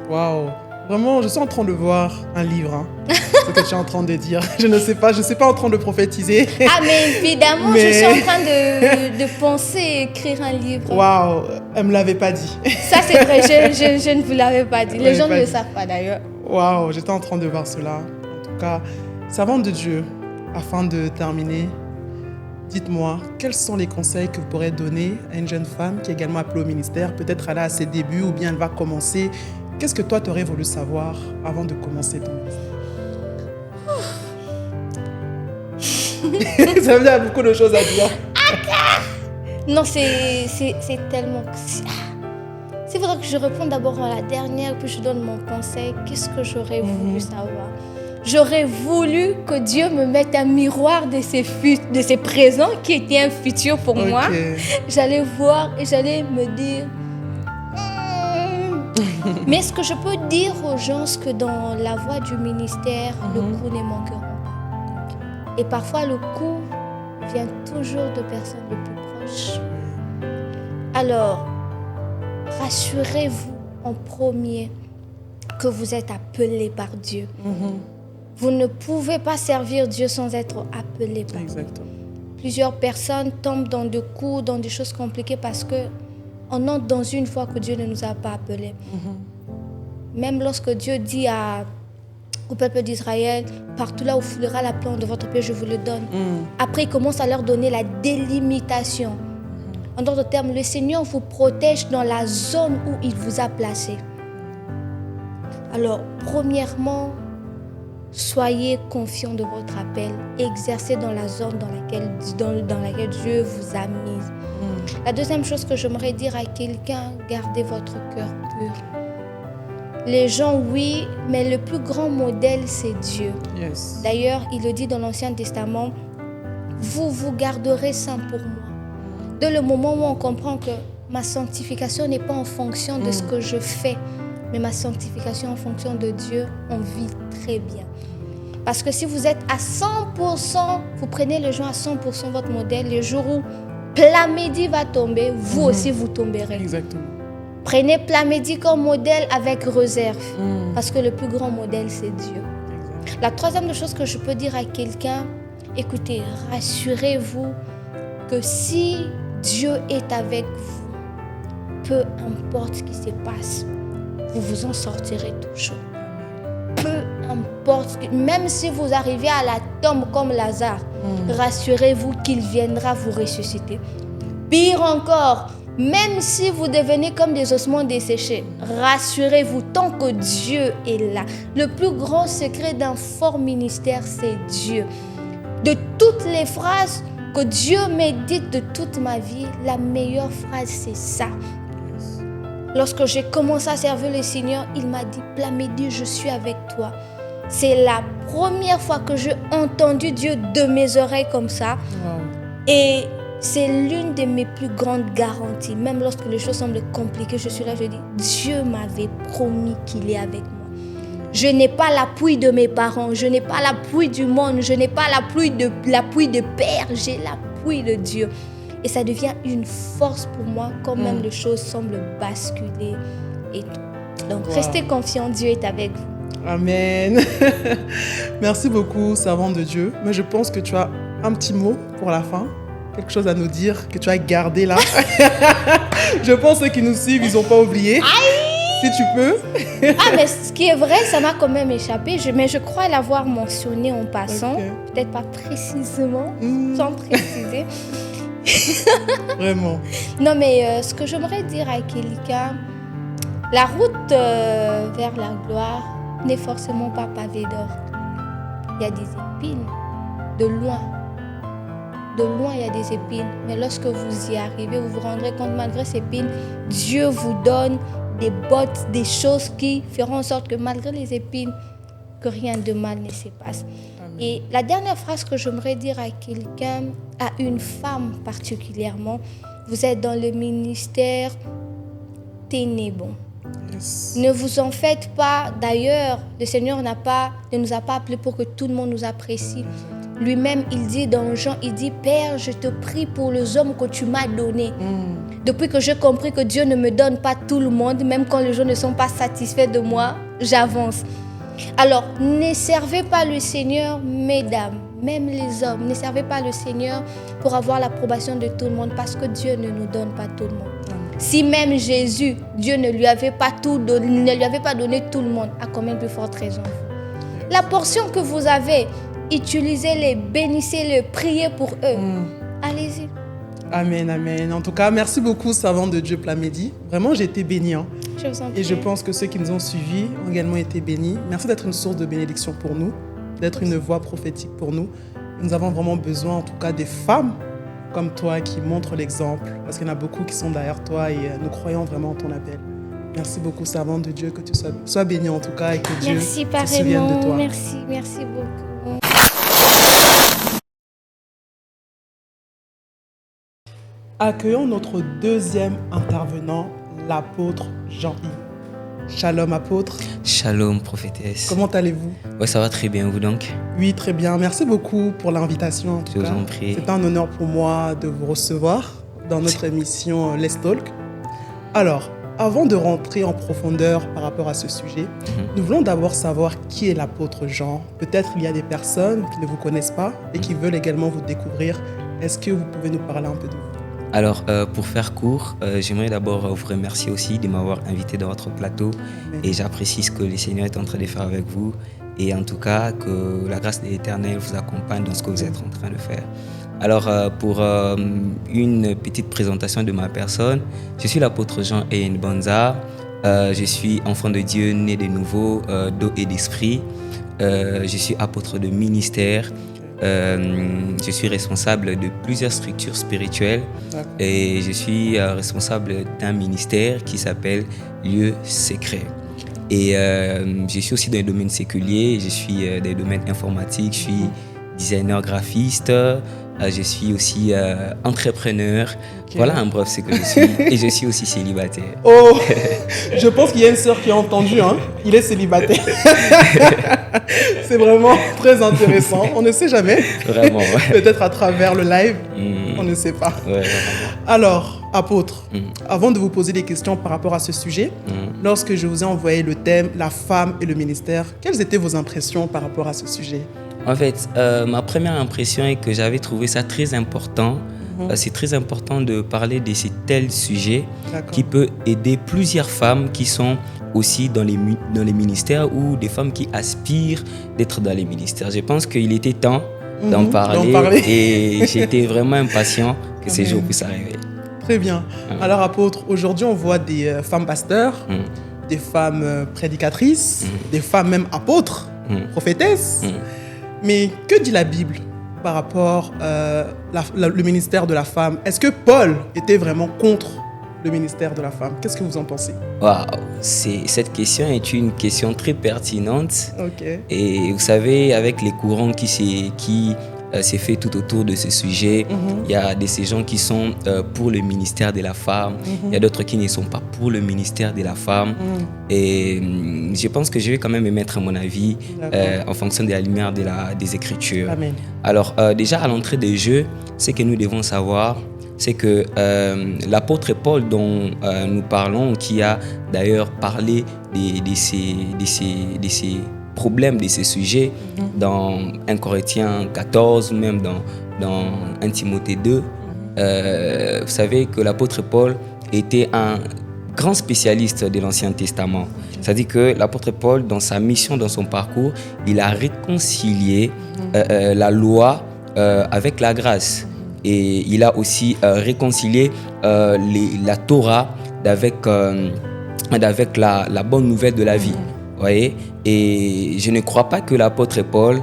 Waouh. Vraiment, je suis en train de voir un livre. Hein. Ce que tu es en train de dire. Je ne sais pas, je ne suis pas en train de prophétiser. Ah, mais évidemment, je suis en train de penser écrire un livre. Waouh, elle ne me l'avait pas dit. Ça, c'est vrai, je ne vous l'avais pas dit. Les gens ne le savent pas d'ailleurs. Waouh, j'étais en train de voir cela. En tout cas, servante de Dieu, afin de terminer, dites-moi, quels sont les conseils que vous pourrez donner à une jeune femme qui est également appelée au ministère? Peut-être elle est à ses débuts ou bien elle va commencer. Qu'est-ce que toi, tu aurais voulu savoir avant de commencer ton ministère? Ça veut dire beaucoup de choses à dire. Non, c'est tellement... Il faudrait que je réponde d'abord à la dernière, puis je donne mon conseil. Qu'est-ce que j'aurais voulu savoir? J'aurais voulu que Dieu me mette un miroir de ses présents qui était un futur pour moi. J'allais voir et j'allais me dire... Mais ce que je peux dire aux gens, c'est que dans la voie du ministère, le coup ne manqueront pas. Et parfois, le coup vient toujours de personnes les plus proches. Alors, rassurez-vous en premier que vous êtes appelés par Dieu. Vous ne pouvez pas servir Dieu sans être appelé par Dieu. Plusieurs personnes tombent dans des coups, dans des choses compliquées parce que on entre dans une voie que Dieu ne nous a pas appelés. Même lorsque Dieu dit au peuple d'Israël, partout là où foulera la plante de votre pied, je vous le donne. Après, il commence à leur donner la délimitation. En d'autres termes, le Seigneur vous protège dans la zone où il vous a placé. Alors, premièrement, soyez confiants de votre appel. Exercez dans la zone dans laquelle Dieu vous a mise. La deuxième chose que j'aimerais dire à quelqu'un, gardez votre cœur pur. Les gens, oui, mais le plus grand modèle, c'est Dieu. Yes. D'ailleurs, il le dit dans l'Ancien Testament, vous vous garderez saints pour moi. Dès le moment où on comprend que ma sanctification n'est pas en fonction de ce que je fais, mais ma sanctification en fonction de Dieu, on vit très bien. Parce que si vous êtes à 100%, vous prenez les gens à 100% votre modèle, le jour où Plamedi va tomber, vous aussi vous tomberez. Exactement. Prenez Plamedi comme modèle avec réserve, parce que le plus grand modèle, c'est Dieu. Exactement. La troisième chose que je peux dire à quelqu'un, écoutez, rassurez-vous que si Dieu est avec vous, peu importe ce qui se passe, vous vous en sortirez toujours. Peu importe, même si vous arrivez à la tombe comme Lazare, rassurez-vous qu'il viendra vous ressusciter. Pire encore, même si vous devenez comme des ossements desséchés, rassurez-vous tant que Dieu est là. Le plus grand secret d'un fort ministère, c'est Dieu. De toutes les phrases que Dieu médite de toute ma vie, la meilleure phrase, c'est ça. Lorsque j'ai commencé à servir le Seigneur, il m'a dit, Plamedi, je suis avec toi. C'est la première fois que j'ai entendu Dieu de mes oreilles comme ça. Et c'est l'une de mes plus grandes garanties. Même lorsque les choses semblent compliquées, je suis là, je dis, Dieu m'avait promis qu'il est avec moi. Je n'ai pas l'appui de mes parents, je n'ai pas l'appui du monde, je n'ai pas l'appui de père, j'ai l'appui de Dieu. Et ça devient une force pour moi quand même les choses semblent basculer et tout. Donc restez confiants, Dieu est avec vous. Amen. Merci beaucoup, servante de Dieu. Mais je pense que tu as un petit mot pour la fin. Quelque chose à nous dire que tu as gardé là. Je pense que ceux qui nous suivent, ils n'ont pas oublié. Si tu peux. Mais ce qui est vrai, ça m'a quand même échappé. Mais je crois l'avoir mentionné en passant. Peut-être pas précisément, sans préciser. Vraiment. Non, mais ce que j'aimerais dire à quelqu'un, la route vers la gloire n'est forcément pas pavée d'or. Il y a des épines. De loin, il y a des épines. Mais lorsque vous y arrivez, vous vous rendrez compte, malgré ces épines, Dieu vous donne des bottes, des choses qui feront en sorte que malgré les épines, que rien de mal ne se passe. Et la dernière phrase que j'aimerais dire à quelqu'un, à une femme particulièrement, vous êtes dans le ministère ténébreux. Yes. Ne vous en faites pas. D'ailleurs, le Seigneur ne nous a pas appelés pour que tout le monde nous apprécie. Lui-même, il dit dans Jean, il dit, Père, je te prie pour les hommes que tu m'as donnés. Depuis que j'ai compris que Dieu ne me donne pas tout le monde, même quand les gens ne sont pas satisfaits de moi, j'avance. Alors, ne servez pas le Seigneur, mesdames, même les hommes, ne servez pas le Seigneur pour avoir l'approbation de tout le monde, parce que Dieu ne nous donne pas tout le monde. Si même Jésus, Dieu ne lui avait pas donné tout le monde, à combien plus forte raison? La portion que vous avez, utilisez-les, bénissez-les, priez pour eux. Allez-y. Amen, amen. En tout cas, merci beaucoup, servante de Dieu Plamedi. Vraiment, j'ai été bénie. Je vous en prie. Et je pense que ceux qui nous ont suivis ont également été bénis. Merci d'être une source de bénédiction pour nous, d'être une voix prophétique pour nous. Nous avons vraiment besoin, en tout cas, des femmes comme toi qui montrent l'exemple, parce qu'il y en a beaucoup qui sont derrière toi et nous croyons vraiment en ton appel. Merci beaucoup, servante de Dieu, que tu sois bénie en tout cas et que Dieu se souvienne de toi. Merci beaucoup. Accueillons notre deuxième intervenant, l'apôtre Jean-Yves. Shalom apôtre. Shalom prophétesse. Comment allez-vous? Ouais, ça va très bien, vous donc? Oui, très bien. Merci beaucoup pour l'invitation en tout cas. Je vous en prie. C'est un honneur pour moi de vous recevoir dans notre émission Let's Talk. Alors, avant de rentrer en profondeur par rapport à ce sujet, nous voulons d'abord savoir qui est l'apôtre Jean. Peut-être il y a des personnes qui ne vous connaissent pas et qui veulent également vous découvrir. Est-ce que vous pouvez nous parler un peu de vous? Alors, pour faire court, j'aimerais d'abord vous remercier aussi de m'avoir invité dans votre plateau. Et j'apprécie ce que le Seigneur est en train de faire avec vous. Et en tout cas, que la grâce de l'Éternel vous accompagne dans ce que vous êtes en train de faire. Alors, pour une petite présentation de ma personne, je suis l'apôtre Jean Eyenbanza. Je suis enfant de Dieu, né de nouveau, d'eau et d'esprit. Je suis apôtre de ministère. Je suis responsable de plusieurs structures spirituelles et je suis responsable d'un ministère qui s'appelle Lieu Secret. Et je suis aussi dans les domaines séculiers, je suis dans les domaines informatiques, je suis designer graphiste, je suis aussi entrepreneur. Voilà en bref ce que je suis. Et je suis aussi célibataire. Oh, je pense qu'il y a une sœur qui a entendu, hein. Il est célibataire. C'est vraiment très intéressant. On ne sait jamais. Vraiment, ouais. Peut-être à travers le live, on ne sait pas. Ouais, alors, apôtre, avant de vous poser des questions par rapport à ce sujet, lorsque je vous ai envoyé le thème « La femme et le ministère », quelles étaient vos impressions par rapport à ce sujet? En fait, ma première impression est que j'avais trouvé ça très important. C'est très important de parler de ces tels sujets qui peut aider plusieurs femmes qui sont aussi dans les ministères ou des femmes qui aspirent d'être dans les ministères. Je pense qu'il était temps d'en parler et j'étais vraiment impatient que ces jours puissent arriver. Très bien. Alors apôtre, aujourd'hui on voit des femmes pasteurs, des femmes prédicatrices, des femmes même apôtres, prophétesses. Mais que dit la Bible par rapport le ministère de la femme? Est-ce que Paul était vraiment contre le ministère de la femme? Qu'est-ce que vous en pensez? Waouh, cette question est une question très pertinente. Et vous savez, avec les courants qui s'est fait tout autour de ce sujet, il y a ces gens qui sont pour le ministère de la femme, il y a d'autres qui ne sont pas pour le ministère de la femme. Et je pense que je vais quand même émettre mon avis en fonction de la lumière des Écritures. Amen. Alors déjà à l'entrée des jeux, ce que nous devons savoir, c'est que l'apôtre Paul dont nous parlons, qui a d'ailleurs parlé de ces problèmes, de ces sujets dans 1 Corinthiens 14 ou même dans 1 Timothée 2, vous savez que l'apôtre Paul était un grand spécialiste de l'Ancien Testament. C'est-à-dire que l'apôtre Paul, dans sa mission, dans son parcours, il a réconcilié la loi avec la grâce. Et il a aussi réconcilié la Torah avec la bonne nouvelle de la vie. Voyez? Et je ne crois pas que l'apôtre Paul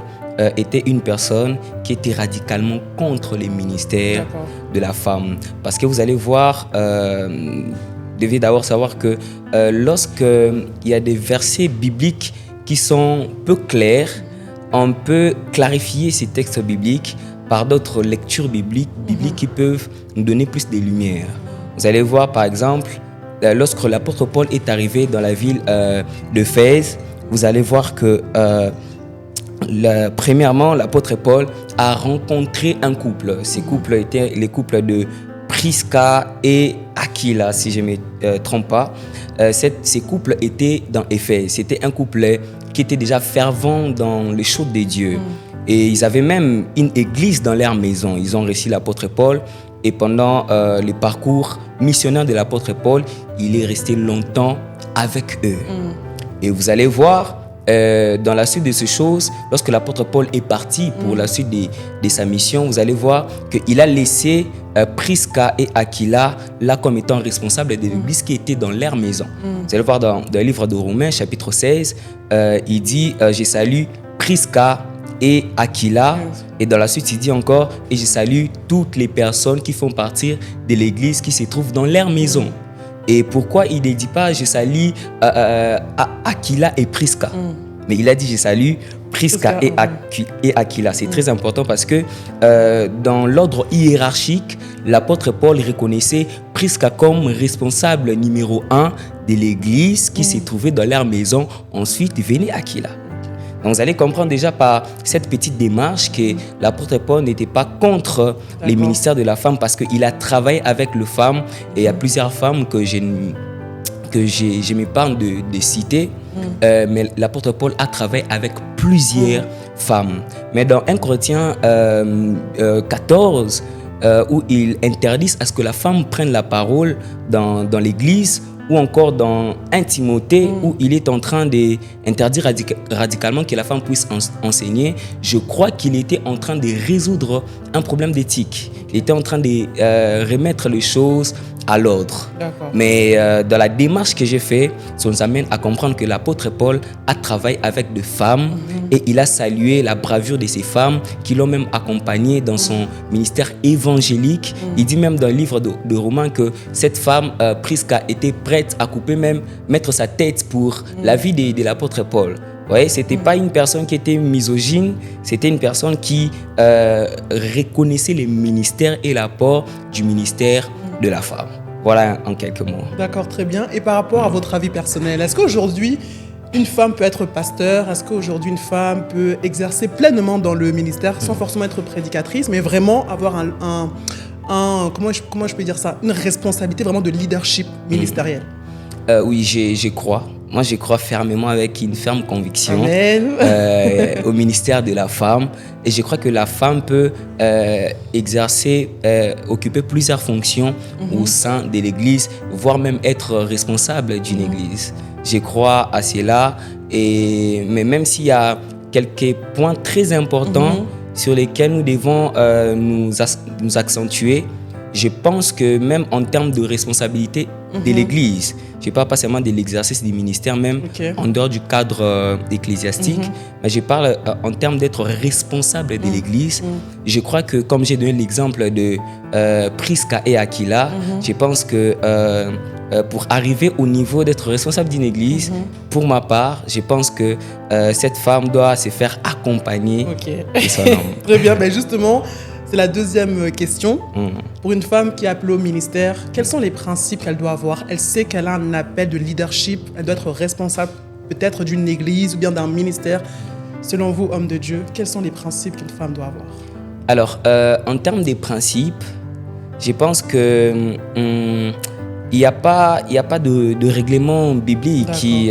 était une personne qui était radicalement contre les ministères de la femme. Parce que vous allez voir, vous devez d'abord savoir que lorsqu'il y a des versets bibliques qui sont peu clairs. On peut clarifier ces textes bibliques par d'autres lectures bibliques qui peuvent nous donner plus de lumière. Vous allez voir par exemple, lorsque l'apôtre Paul est arrivé dans la ville d'Éphèse, vous allez voir que premièrement, l'apôtre Paul a rencontré un couple. Ces couples étaient les couples de Prisca et Aquila, si je ne me trompe pas. Ces couples étaient dans Éphèse. C'était un couple qui était déjà fervent dans les choses de Dieu. Et ils avaient même une église dans leur maison. Ils ont reçu l'apôtre Paul. Et pendant le parcours missionnaire de l'apôtre Paul, il est resté longtemps avec eux. Et vous allez voir, dans la suite de ces choses, lorsque l'apôtre Paul est parti pour la suite de sa mission, vous allez voir qu'il a laissé Prisca et Aquila là comme étant responsables de l'église qui était dans leur maison. Vous allez voir dans le livre de Romains, chapitre 16, il dit « Je salue Prisca et Aquila ». Et dans la suite, il dit encore « Et je salue toutes les personnes qui font partie de l'église qui se trouvent dans leur maison ». Et pourquoi il ne dit pas « Je salue Aquila et Prisca ». Mais il a dit « Je salue Prisca et Aquila ». C'est très important parce que dans l'ordre hiérarchique, l'apôtre Paul reconnaissait Prisca comme responsable numéro 1 de l'église qui se trouvait dans leur maison. Ensuite, venait Aquila. Donc, vous allez comprendre déjà par cette petite démarche que l'apôtre Paul n'était pas contre les ministères de la femme parce qu'il a travaillé avec les femmes et il y a plusieurs femmes que je m'épargne de citer, mais l'apôtre Paul a travaillé avec plusieurs femmes. Mais dans 1 Corinthiens 14, où il interdit à ce que la femme prenne la parole dans l'église, ou encore dans 1 Timothée, où il est en train d'interdire radicalement que la femme puisse enseigner, je crois qu'il était en train de résoudre un problème d'éthique. Il était en train de remettre les choses à l'ordre. Mais dans la démarche que j'ai faite, ça nous amène à comprendre que l'apôtre Paul a travaillé avec des femmes et il a salué la bravure de ces femmes qui l'ont même accompagné dans son ministère évangélique. Il dit même dans le livre de Romains que cette femme, Prisca, était prête à couper même, mettre sa tête pour la vie de l'apôtre Paul. Vous voyez, ce n'était pas une personne qui était misogyne, c'était une personne qui reconnaissait les ministères et l'apport du ministère de la femme. Voilà en quelques mots. D'accord, très bien. Et par rapport à votre avis personnel, est-ce qu'aujourd'hui, une femme peut être pasteur? Est-ce qu'aujourd'hui, une femme peut exercer pleinement dans le ministère sans forcément être prédicatrice, mais vraiment avoir comment je peux dire ça, une responsabilité vraiment de leadership ministériel? Oui, j'y crois. Moi, je crois fermement avec une ferme conviction au ministère de la femme. Et je crois que la femme peut occuper plusieurs fonctions au sein de l'Église, voire même être responsable d'une Église. Je crois à cela. Mais même s'il y a quelques points très importants sur lesquels nous devons nous accentuer, je pense que même en termes de responsabilité de l'Église, je ne parle pas seulement de l'exercice du ministère, même en dehors du cadre ecclésiastique, mais je parle en termes d'être responsable de l'Église. Je crois que, comme j'ai donné l'exemple de Prisca et Aquila, je pense que pour arriver au niveau d'être responsable d'une Église, pour ma part, je pense que cette femme doit se faire accompagner de son homme. Très bien, ben justement, c'est la deuxième question. Pour une femme qui est appelée au ministère, quels sont les principes qu'elle doit avoir? Elle sait qu'elle a un appel de leadership, elle doit être responsable peut-être d'une église ou bien d'un ministère. Selon vous, homme de Dieu, quels sont les principes qu'une femme doit avoir? Alors, en termes des principes, je pense que il n'y a pas de règlement biblique qui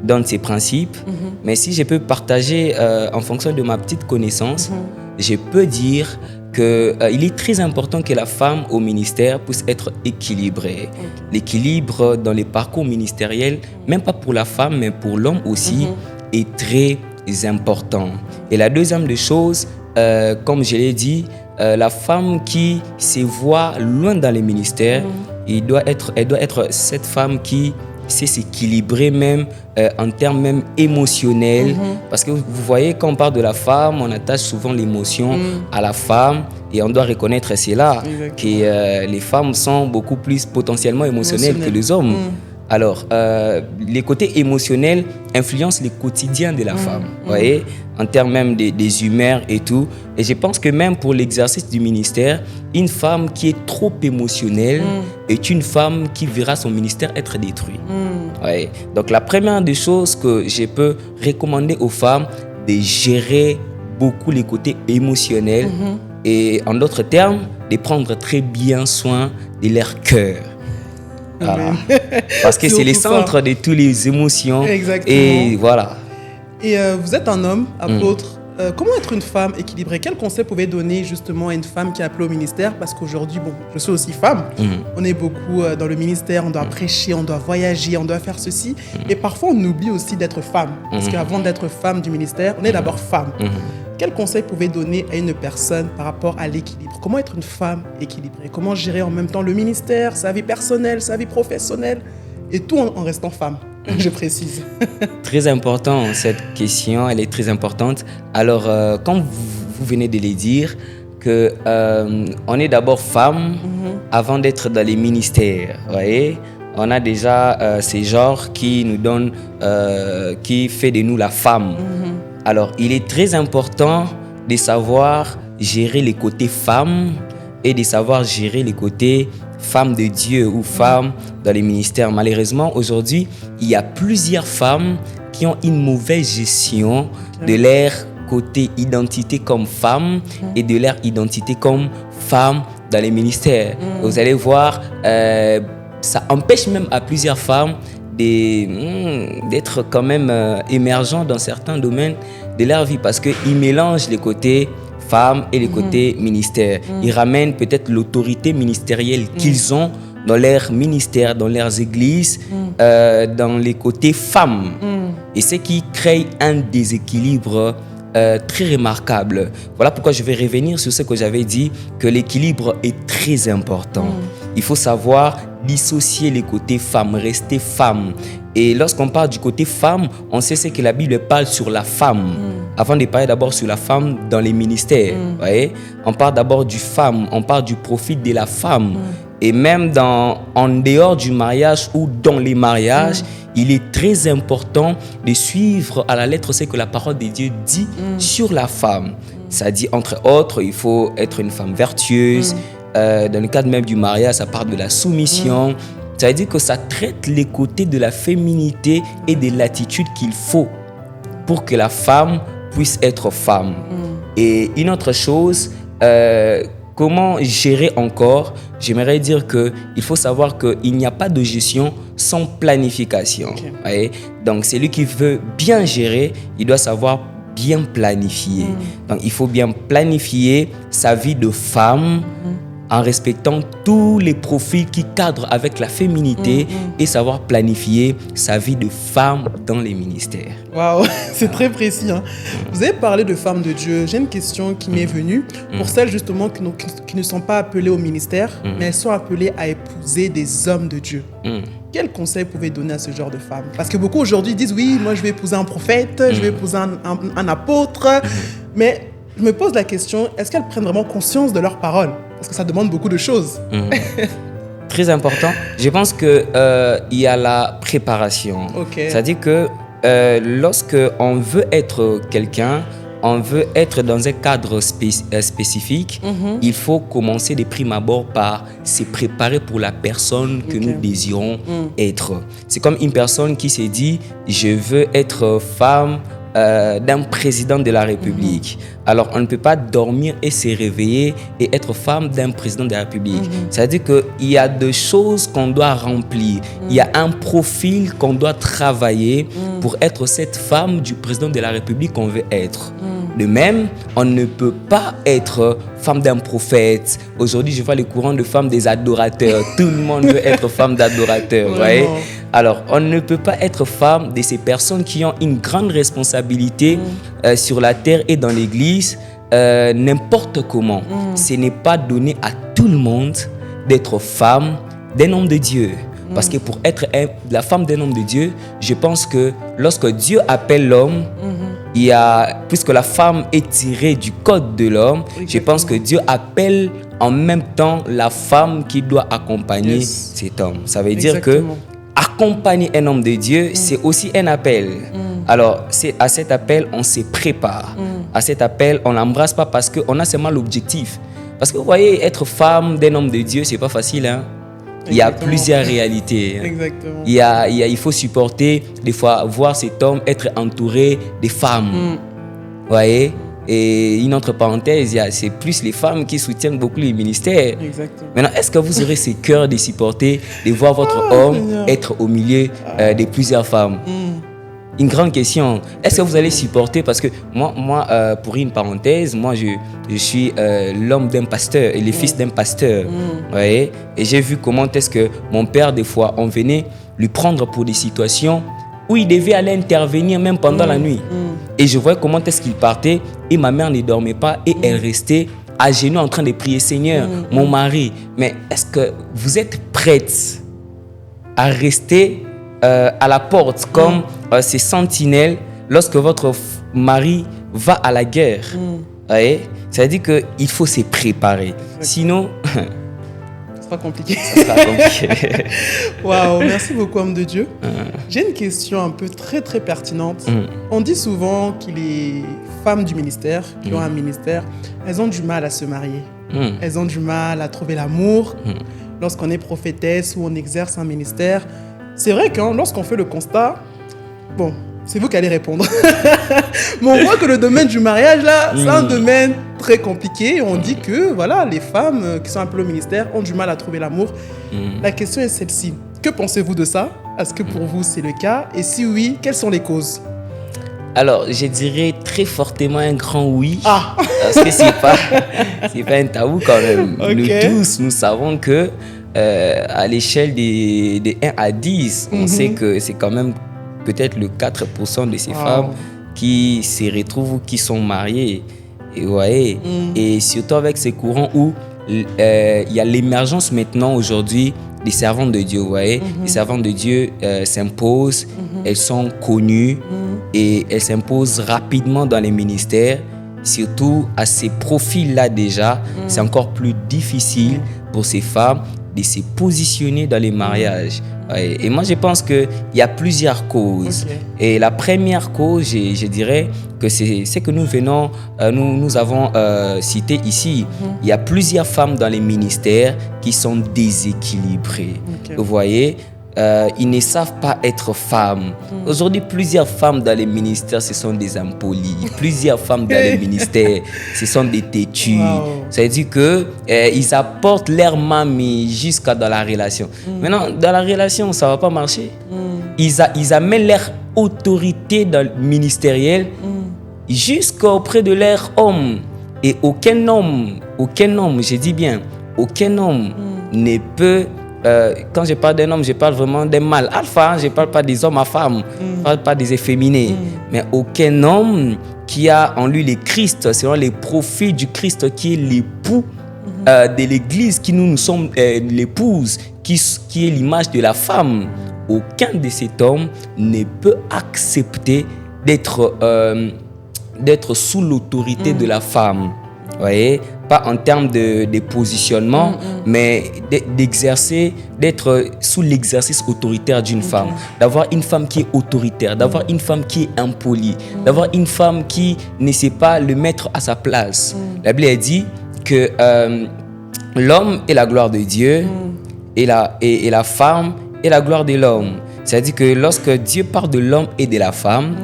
donne ces principes. Mais si je peux partager en fonction de ma petite connaissance, je peux dire qu'il est très important que la femme au ministère puisse être équilibrée. L'équilibre dans les parcours ministériels, même pas pour la femme, mais pour l'homme aussi, est très important. Et la deuxième des choses, comme je l'ai dit, la femme qui se voit loin dans les ministères, elle doit être cette femme qui sait s'équilibrer même en termes même émotionnels. Parce que vous voyez, quand on parle de la femme, on attache souvent l'émotion à la femme et on doit reconnaître cela, que les femmes sont beaucoup plus potentiellement émotionnelles que les hommes. Alors, les côtés émotionnels influencent le quotidien de la femme, vous voyez, en termes même des humeurs et tout. Et je pense que même pour l'exercice du ministère, une femme qui est trop émotionnelle est une femme qui verra son ministère être détruit. Ouais. Donc, la première des choses que je peux recommander aux femmes, de gérer beaucoup les côtés émotionnels et, en d'autres termes, de prendre très bien soin de leur cœur. Voilà. Parce que c'est le centre de toutes les émotions. Exactement. Et voilà. Et vous êtes un homme, apôtre. Comment être une femme équilibrée? Quel conseil pouvez donner justement à une femme qui est appelée au ministère? Parce qu'aujourd'hui, bon, je suis aussi femme. On est beaucoup dans le ministère, on doit prêcher, on doit voyager, on doit faire ceci. Et parfois, on oublie aussi d'être femme. Parce qu'avant d'être femme du ministère, on est d'abord femme. Quel conseil pouvez donner à une personne par rapport à l'équilibre? Comment être une femme équilibrée? Comment gérer en même temps le ministère, sa vie personnelle, sa vie professionnelle, et tout en restant femme? Je précise. Très important, cette question, elle est très importante. Alors, comme vous venez de le dire, que on est d'abord femme avant d'être dans les ministères, vous voyez. On a déjà ces genres qui nous donnent, qui fait de nous la femme. Alors, il est très important de savoir gérer les côtés femmes et de savoir gérer les côtés femme de Dieu ou femme dans les ministères. Malheureusement, aujourd'hui, il y a plusieurs femmes qui ont une mauvaise gestion de leur côté identité comme femme et de leur identité comme femme dans les ministères. Vous allez voir, ça empêche même à plusieurs femmes d'être quand même émergents dans certains domaines de leur vie parce qu'ils mélangent les côtés femmes et les côtés ministères. Ils ramènent peut-être l'autorité ministérielle qu'ils ont dans leur ministère, dans leurs églises, dans les côtés femmes. Et ce qui crée un déséquilibre très remarquable. Voilà pourquoi je vais revenir sur ce que j'avais dit, que l'équilibre est très important. Il faut savoir dissocier les côtés femmes, rester femme. Et lorsqu'on parle du côté femme, on sait ce que la Bible parle sur la femme. Avant de parler d'abord sur la femme dans les ministères, voyez, on parle d'abord du femme, on parle du profit de la femme. Et même en dehors du mariage ou dans les mariages, il est très important de suivre à la lettre ce que la parole de Dieu dit sur la femme. Ça dit, entre autres, il faut être une femme vertueuse. Dans le cadre même du mariage, ça parle de la soumission. Ça veut dire que ça traite les côtés de la féminité et de l'attitude qu'il faut pour que la femme puisse être femme. Et une autre chose, comment gérer encore? J'aimerais dire qu'il faut savoir qu'il n'y a pas de gestion sans planification. Okay. Donc, celui qui veut bien gérer, il doit savoir bien planifier. Donc, il faut bien planifier sa vie de femme en respectant tous les profils qui cadrent avec la féminité et savoir planifier sa vie de femme dans les ministères. Waouh, c'est très précis. Hein. Vous avez parlé de femmes de Dieu. J'ai une question qui m'est venue pour celles justement qui ne sont pas appelées au ministère, mais elles sont appelées à épouser des hommes de Dieu. Quel conseil pouvez vous donner à ce genre de femmes? Parce que beaucoup aujourd'hui disent oui, moi je vais épouser un prophète, je vais épouser un apôtre, mais je me pose la question, est-ce qu'elles prennent vraiment conscience de leurs paroles? Parce que ça demande beaucoup de choses. Très important. Je pense qu'il y a la préparation. C'est-à-dire que lorsque on veut être quelqu'un, on veut être dans un cadre spécifique, il faut commencer de prime abord par se préparer pour la personne que nous désirons être. C'est comme une personne qui s'est dit, je veux être femme d'un président de la République. Alors, on ne peut pas dormir et se réveiller et être femme d'un président de la République. C'est-à-dire qu'il y a des choses qu'on doit remplir. Il y a un profil qu'on doit travailler pour être cette femme du président de la République qu'on veut être. De même, on ne peut pas être femme d'un prophète. Aujourd'hui, je vois le courant de femmes des adorateurs. Tout le monde veut être femme d'adorateur. Ouais. Alors, on ne peut pas être femme de ces personnes qui ont une grande responsabilité sur la terre et dans l'église, n'importe comment. Ce n'est pas donné à tout le monde d'être femme d'un homme de Dieu. Parce que pour être la femme d'un homme de Dieu, je pense que lorsque Dieu appelle l'homme, puisque la femme est tirée du code de l'homme, je pense que Dieu appelle en même temps la femme qui doit accompagner cet homme. Ça veut dire que à accompagner un homme de Dieu, c'est aussi un appel. Alors, à cet appel, on se prépare. À cet appel, on l'embrasse pas parce qu'on a seulement l'objectif. Parce que vous voyez, être femme d'un homme de Dieu, c'est pas facile. Hein? Il y a plusieurs réalités. Exactement. Il faut supporter, des fois, voir cet homme être entouré des femmes. Vous voyez? Et une autre parenthèse, c'est plus les femmes qui soutiennent beaucoup les ministères. Exactement. Maintenant, est-ce que vous aurez ce cœur de supporter, de voir votre homme être au milieu de plusieurs femmes? Une grande question. Est-ce que vous allez supporter? Parce que moi pour une parenthèse, moi je suis l'homme d'un pasteur et le fils d'un pasteur. Ouais, et j'ai vu comment est-ce que mon père, des fois, on venait lui prendre pour des situations où il devait aller intervenir même pendant la nuit. Et je voyais comment est-ce qu'il partait et ma mère ne dormait pas et elle restait à genoux en train de prier, Seigneur, mon mari. Mais est-ce que vous êtes prête à rester à la porte comme ces sentinelles lorsque votre mari va à la guerre? Ouais? Ça veut dire qu'il faut se préparer. Sinon, ça sera compliqué. compliqué. Waouh, merci beaucoup, homme de Dieu. J'ai une question un peu très très pertinente. On dit souvent que les femmes du ministère, qui ont un ministère, elles ont du mal à se marier. Elles ont du mal à trouver l'amour. Lorsqu'on est prophétesse ou on exerce un ministère, c'est vrai que lorsqu'on fait le constat, bon, c'est vous qui allez répondre. Mais on voit que le domaine du mariage, là, c'est un domaine très compliqué. On dit que voilà, les femmes qui sont appelées au ministère ont du mal à trouver l'amour. La question est celle-ci. Que pensez-vous de ça? Est-ce que pour vous, c'est le cas? Et si oui, quelles sont les causes? Alors, je dirais très fortement un grand oui. Ah. Parce que c'est pas un tabou quand même. Okay. Nous tous, nous savons que à l'échelle de 1 à 10, on sait que c'est quand même peut-être le 4% de ces femmes qui se retrouvent ou qui sont mariées. Et, voyez, et surtout avec ces courants où il y a l'émergence maintenant aujourd'hui des servantes de Dieu. Vous voyez, les servantes de Dieu s'imposent, elles sont connues et elles s'imposent rapidement dans les ministères. Surtout à ces profils-là déjà, c'est encore plus difficile pour ces femmes de se positionner dans les mariages. Et moi, je pense qu'il y a plusieurs causes. Et la première cause, je dirais que c'est ce que nous avons cité ici. Il y a plusieurs femmes dans les ministères qui sont déséquilibrées. Vous voyez, ils ne savent pas être femmes. Aujourd'hui, plusieurs femmes dans les ministères, ce sont des impolies. Plusieurs femmes dans les ministères, ce sont des têtues. Ça veut dire qu'ils apportent leur mamie jusqu'à dans la relation. Maintenant, dans la relation, ça ne va pas marcher. Ils amènent leur autorité ministérielle jusqu'auprès de leur homme. Et aucun homme, je dis bien, aucun homme ne peut... quand je parle d'un homme, je parle vraiment d'un mâle alpha, je ne parle pas des hommes à femmes, je ne parle pas des efféminés. Mais aucun homme qui a en lui le Christ, c'est vraiment le profil du Christ qui est l'époux de l'Église, qui nous sommes l'épouse, qui est l'image de la femme. Aucun de ces hommes ne peut accepter d'être sous l'autorité de la femme. Vous voyez, pas en termes de positionnement, mais d'être sous l'exercice autoritaire d'une femme. D'avoir une femme qui est autoritaire, d'avoir une femme qui est impolie, d'avoir une femme qui ne sait pas le mettre à sa place. La Bible a dit que l'homme est la gloire de Dieu et la femme est la gloire de l'homme. C'est-à-dire que lorsque Dieu parle de l'homme et de la femme,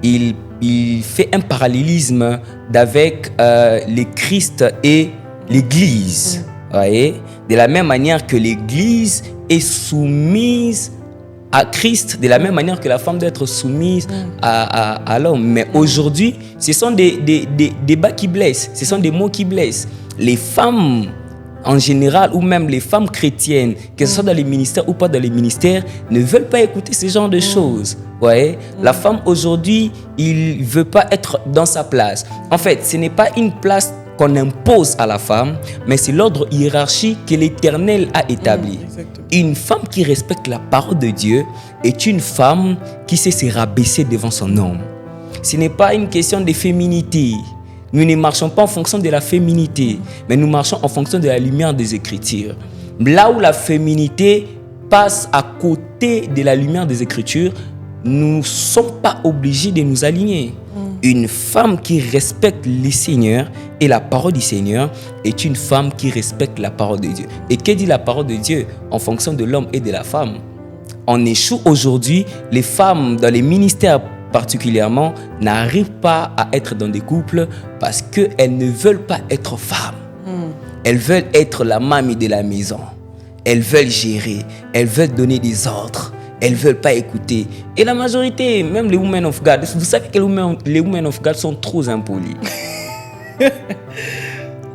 il fait un parallélisme d'avec le Christ et l'Église. Voyez? De la même manière que l'Église est soumise à Christ, de la même manière que la femme doit être soumise à l'homme. Mais aujourd'hui, ce sont des débats qui blessent, ce sont des mots qui blessent. Les femmes en général, ou même les femmes chrétiennes, que ce soit dans les ministères ou pas dans les ministères, ne veulent pas écouter ce genre de choses. Ouais. La femme aujourd'hui, il ne veut pas être dans sa place. En fait, ce n'est pas une place qu'on impose à la femme, mais c'est l'ordre hiérarchique que l'Éternel a établi. Une femme qui respecte la parole de Dieu est une femme qui sait se rabaisser devant son homme. Ce n'est pas une question de féminité. Nous ne marchons pas en fonction de la féminité, mais nous marchons en fonction de la lumière des Écritures. Là où la féminité passe à côté de la lumière des Écritures, nous ne sommes pas obligés de nous aligner. Une femme qui respecte le Seigneur et la parole du Seigneur est une femme qui respecte la parole de Dieu. Et que dit la parole de Dieu en fonction de l'homme et de la femme? On échoue aujourd'hui, les femmes dans les ministères particulièrement n'arrivent pas à être dans des couples parce qu'elles ne veulent pas être femmes. Elles veulent être la mamie de la maison. Elles veulent gérer, elles veulent donner des ordres. Elles ne veulent pas écouter. Et la majorité, même les women of God, vous savez que les women of God sont trop impolies.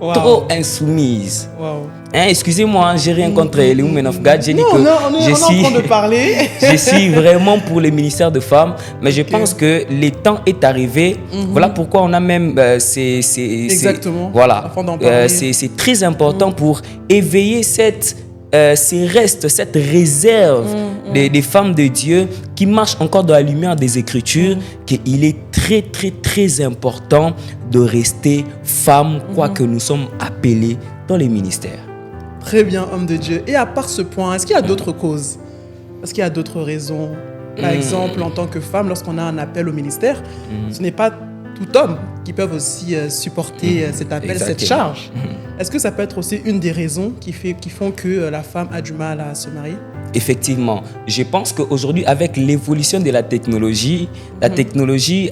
Wow. Trop insoumises. Wow. Hein, excusez-moi, j'ai rien contre les women of God. J'ai dit que on est en train de parler. je suis vraiment pour les ministères de femmes, mais je pense que le temps est arrivé. Voilà pourquoi on a même Exactement. Voilà, Afin d'en parler. c'est très important pour éveiller ces restes, cette réserve des femmes de Dieu qui marchent encore dans la lumière des Écritures, qu'il est très, très, très important de rester femme, quoi que nous sommes appelés dans les ministères. Très bien, homme de Dieu. Et à part ce point, est-ce qu'il y a d'autres causes? Est-ce qu'il y a d'autres raisons? Par exemple, en tant que femme, lorsqu'on a un appel au ministère, ce n'est pas tout homme qui peuvent aussi supporter cet appel, Exactement. cette charge. Est-ce que ça peut être aussi une des raisons qui font que la femme a du mal à se marier? Effectivement, je pense qu'aujourd'hui, avec l'évolution de la technologie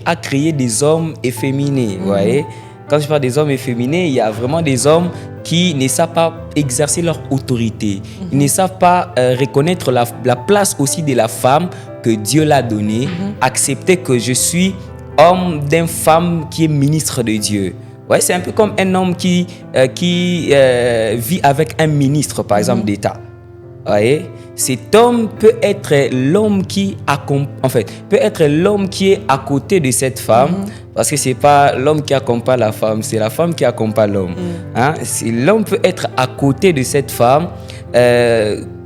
a créé des hommes efféminés. Vous voyez? Quand je parle des hommes efféminés, il y a vraiment des hommes qui ne savent pas exercer leur autorité. Ils ne savent pas reconnaître la place aussi de la femme que Dieu l'a donnée, accepter que je suis homme d'une femme qui est ministre de Dieu. Ouais, c'est un peu comme un homme qui vit avec un ministre, par exemple, d'État. Ouais. Cet homme peut être l'homme qui est à côté de cette femme, parce que c'est pas l'homme qui accompagne la femme, c'est la femme qui accompagne l'homme. Hein? L'homme peut être à côté de cette femme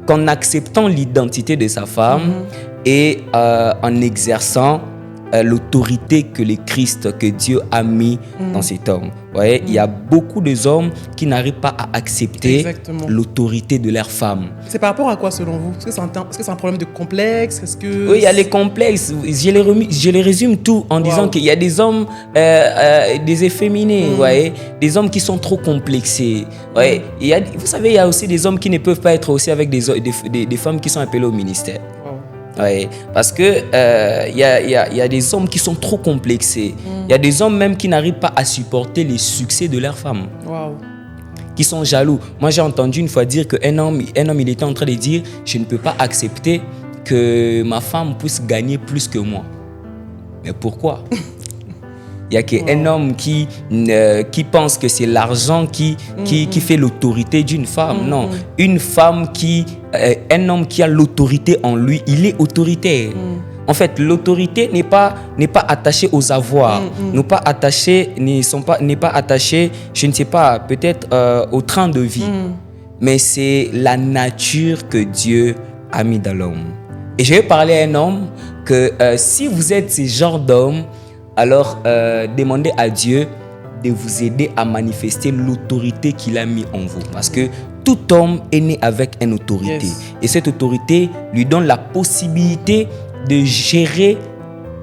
qu'en acceptant l'identité de sa femme et en exerçant l'autorité que le Christ, que Dieu a mis dans cet homme. Vous voyez, il y a beaucoup d'hommes qui n'arrivent pas à accepter l'autorité de leur femme. C'est par rapport à quoi selon vous? Est-ce que c'est un problème de complexe? Oui, il y a les complexes. Je les résume tout en disant qu'il y a des hommes, des efféminés, vous voyez, des hommes qui sont trop complexés. Ouais. Vous savez, il y a aussi des hommes qui ne peuvent pas être aussi avec des femmes qui sont appelées au ministère. Ouais, parce que y a des hommes qui sont trop complexés. Il y a des hommes même qui n'arrivent pas à supporter les succès de leur femme. Qui sont jaloux. Moi, j'ai entendu une fois dire qu'un homme, il était en train de dire « Je ne peux pas accepter que ma femme puisse gagner plus que moi. » Mais pourquoi? Il n'y a qu'un homme qui pense que c'est l'argent qui fait l'autorité d'une femme. Non, une femme un homme qui a l'autorité en lui, il est autoritaire. En fait, l'autorité n'est pas attachée aux avoirs, n'est pas attachée, je ne sais pas, peut-être au train de vie. Mais c'est la nature que Dieu a mis dans l'homme. Et je vais parler à un homme que si vous êtes ce genre d'homme, alors demandez à Dieu de vous aider à manifester l'autorité qu'il a mis en vous. Parce que tout homme est né avec une autorité. Et cette autorité lui donne la possibilité de gérer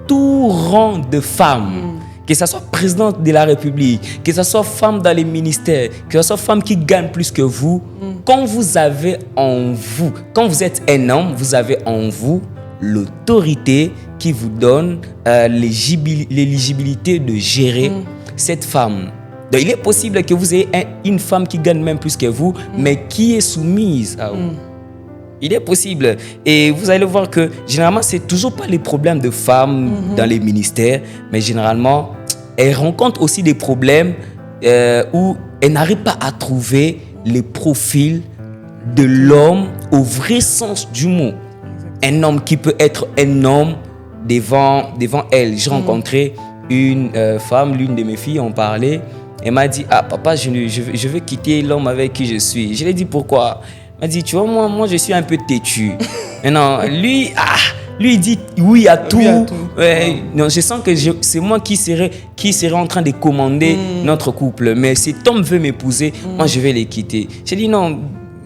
tout rang de femme. Que ce soit présidente de la République, que ce soit femme dans les ministères, que ce soit femme qui gagne plus que vous. Quand vous avez en vous, quand vous êtes un homme, vous avez en vous l'autorité qui vous donne l'éligibilité de gérer cette femme. Donc, il est possible que vous ayez une femme qui gagne même plus que vous, mais qui est soumise à vous. Il est possible. Et vous allez voir que généralement, c'est toujours pas les problèmes de femmes dans les ministères, mais généralement, elles rencontrent aussi des problèmes où elles n'arrivent pas à trouver les profils de l'homme au vrai sens du mot. Un homme qui peut être un homme devant elle. J'ai rencontré une femme, l'une de mes filles, on parlait. Elle m'a dit, ah papa, je veux quitter l'homme avec qui je suis. Je lui ai dit pourquoi? Elle m'a dit, tu vois, moi je suis un peu têtu. Maintenant, lui il dit oui à tout. Oui à tout. Ouais, non, je sens que c'est moi qui serais en train de commander notre couple. Mais cet homme veut m'épouser, moi je vais les quitter. J'ai dit non,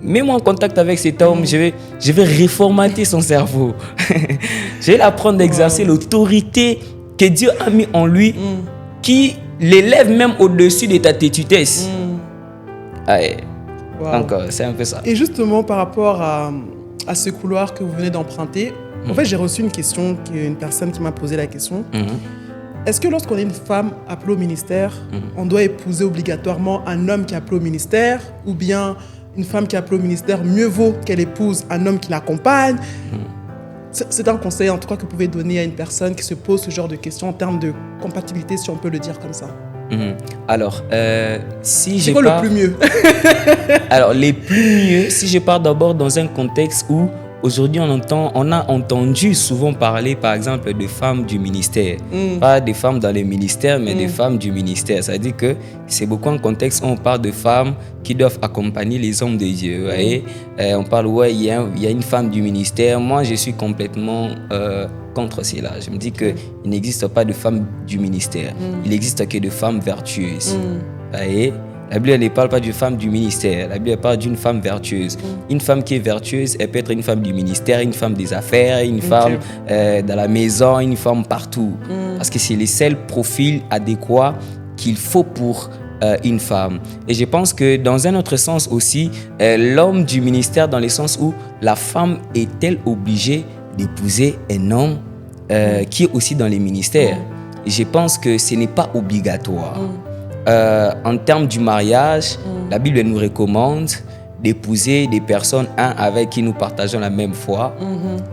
mets-moi en contact avec cet homme, je vais reformater son cerveau. Je vais l'apprendre à exercer l'autorité que Dieu a mis en lui, qui l'élève même au-dessus de ta têtutesse. Ouais. Donc, c'est un peu ça. Et justement, par rapport à ce couloir que vous venez d'emprunter, en fait, j'ai reçu une question, une personne qui m'a posé la question. Est-ce que lorsqu'on est une femme appelée au ministère, on doit épouser obligatoirement un homme qui est appelé au ministère, ou bien une femme qui est appelée au ministère, mieux vaut qu'elle épouse un homme qui l'accompagne? C'est un conseil en tout cas que vous pouvez donner à une personne qui se pose ce genre de questions en termes de compatibilité, si on peut le dire comme ça. Alors, si c'est je quoi pars... le plus mieux? Alors, les plus mieux, si je pars d'abord dans un contexte où aujourd'hui on a entendu souvent parler par exemple de femmes du ministère, pas des femmes dans les ministères, mais des femmes du ministère. C'est-à-dire que c'est beaucoup un contexte où on parle de femmes qui doivent accompagner les hommes de Dieu. Vous voyez? On parle, il y a une femme du ministère. Moi, je suis complètement contre cela. Je me dis qu'il n'existe pas de femmes du ministère. Il n'existe que de femmes vertueuses. Vous voyez? La Bible ne parle pas d'une femme du ministère, la Bible parle d'une femme vertueuse. Une femme qui est vertueuse, elle peut être une femme du ministère, une femme des affaires, une femme dans la maison, une femme partout. Parce que c'est les seuls profils adéquats qu'il faut pour une femme. Et je pense que dans un autre sens aussi, l'homme du ministère, dans le sens où la femme est-elle obligée d'épouser un homme qui est aussi dans les ministères? Et je pense que ce n'est pas obligatoire. En termes du mariage, la Bible nous recommande d'épouser des personnes, avec qui nous partageons la même foi,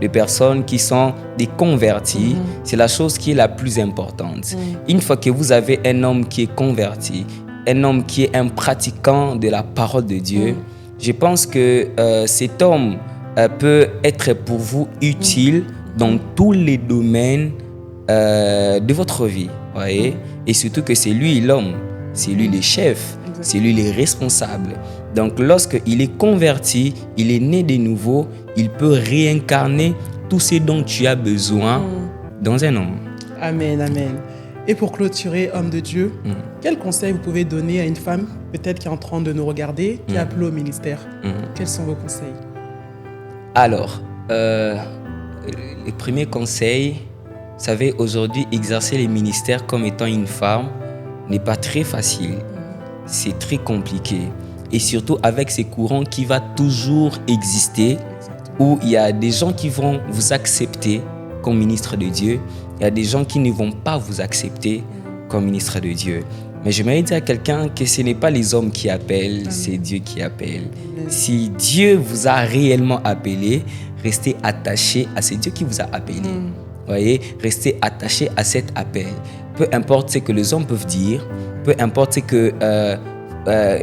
des personnes qui sont des convertis. C'est la chose qui est la plus importante. Une fois que vous avez un homme qui est converti, un homme qui est un pratiquant de la parole de Dieu, je pense que cet homme peut être pour vous utile dans tous les domaines de votre vie. Voyez? Et surtout que c'est lui l'homme. C'est lui le chef, c'est lui le responsable. Donc lorsqu'il est converti, il est né de nouveau, il peut réincarner tout ce dont tu as besoin dans un homme. Amen, amen. Et pour clôturer, homme de Dieu, quel conseil vous pouvez donner à une femme, peut-être qui est en train de nous regarder, qui est appelée au ministère? Quels sont vos conseils? Alors, les premiers conseils, vous savez, aujourd'hui, exercer les ministères comme étant une femme n'est pas très facile, c'est très compliqué. Et surtout avec ces courants qui vont toujours exister, où il y a des gens qui vont vous accepter comme ministre de Dieu, il y a des gens qui ne vont pas vous accepter comme ministre de Dieu. Mais j'aimerais dire à quelqu'un que ce n'est pas les hommes qui appellent, c'est Dieu qui appelle. Si Dieu vous a réellement appelé, restez attaché à ce Dieu qui vous a appelé. Voyez, restez attaché à cet appel. Peu importe ce que les hommes peuvent dire, peu importe ce que...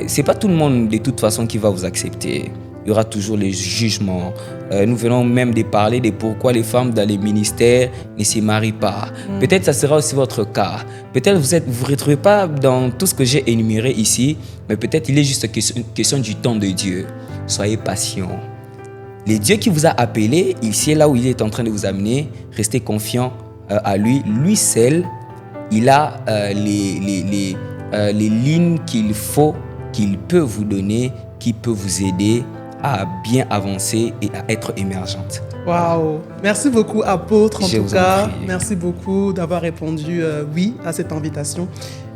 c'est pas tout le monde de toute façon qui va vous accepter. Il y aura toujours les jugements. Nous venons même de parler de pourquoi les femmes dans les ministères ne se marient pas. Peut-être ça sera aussi votre cas. Peut-être vous ne retrouvez pas dans tout ce que j'ai énuméré ici, mais peut-être il est juste une question du temps de Dieu. Soyez patient. Le Dieu qui vous a appelé, il sait là où il est en train de vous amener. Restez confiant à lui. Lui seul, il a les lignes qu'il faut, qu'il peut vous donner, qui peut vous aider à bien avancer et à être émergente. Waouh! Merci beaucoup, apôtre, en Je tout vous cas. en prie. Merci beaucoup d'avoir répondu oui à cette invitation.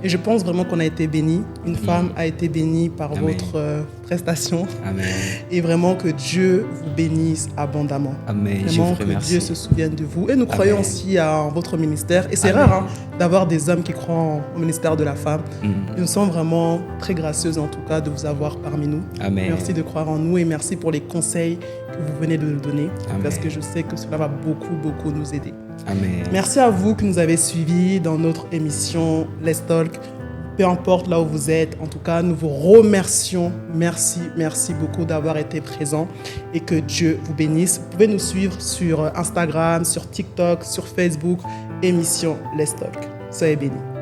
Et je pense vraiment qu'on a été bénis. Une femme a été bénie par Amen. votre prestation. Amen. Et vraiment que Dieu vous bénisse abondamment. Amen. Je Vraiment vous que remercie. Dieu se souvienne de vous. Et nous croyons Amen. aussi en votre ministère. Et c'est Amen. rare d'avoir des hommes qui croient au ministère de la femme. Et nous sommes vraiment très gracieuses en tout cas de vous avoir parmi nous. Amen. Merci de croire en nous et merci pour les conseils que vous venez de nous donner. Amen. Parce que je sais que cela va beaucoup, beaucoup nous aider. Amen. Merci à vous qui nous avez suivis dans notre émission Let's Talk. Peu importe là où vous êtes, en tout cas, nous vous remercions. Merci, merci beaucoup d'avoir été présents et que Dieu vous bénisse. Vous pouvez nous suivre sur Instagram, sur TikTok, sur Facebook, émission Let's Talk. Soyez bénis.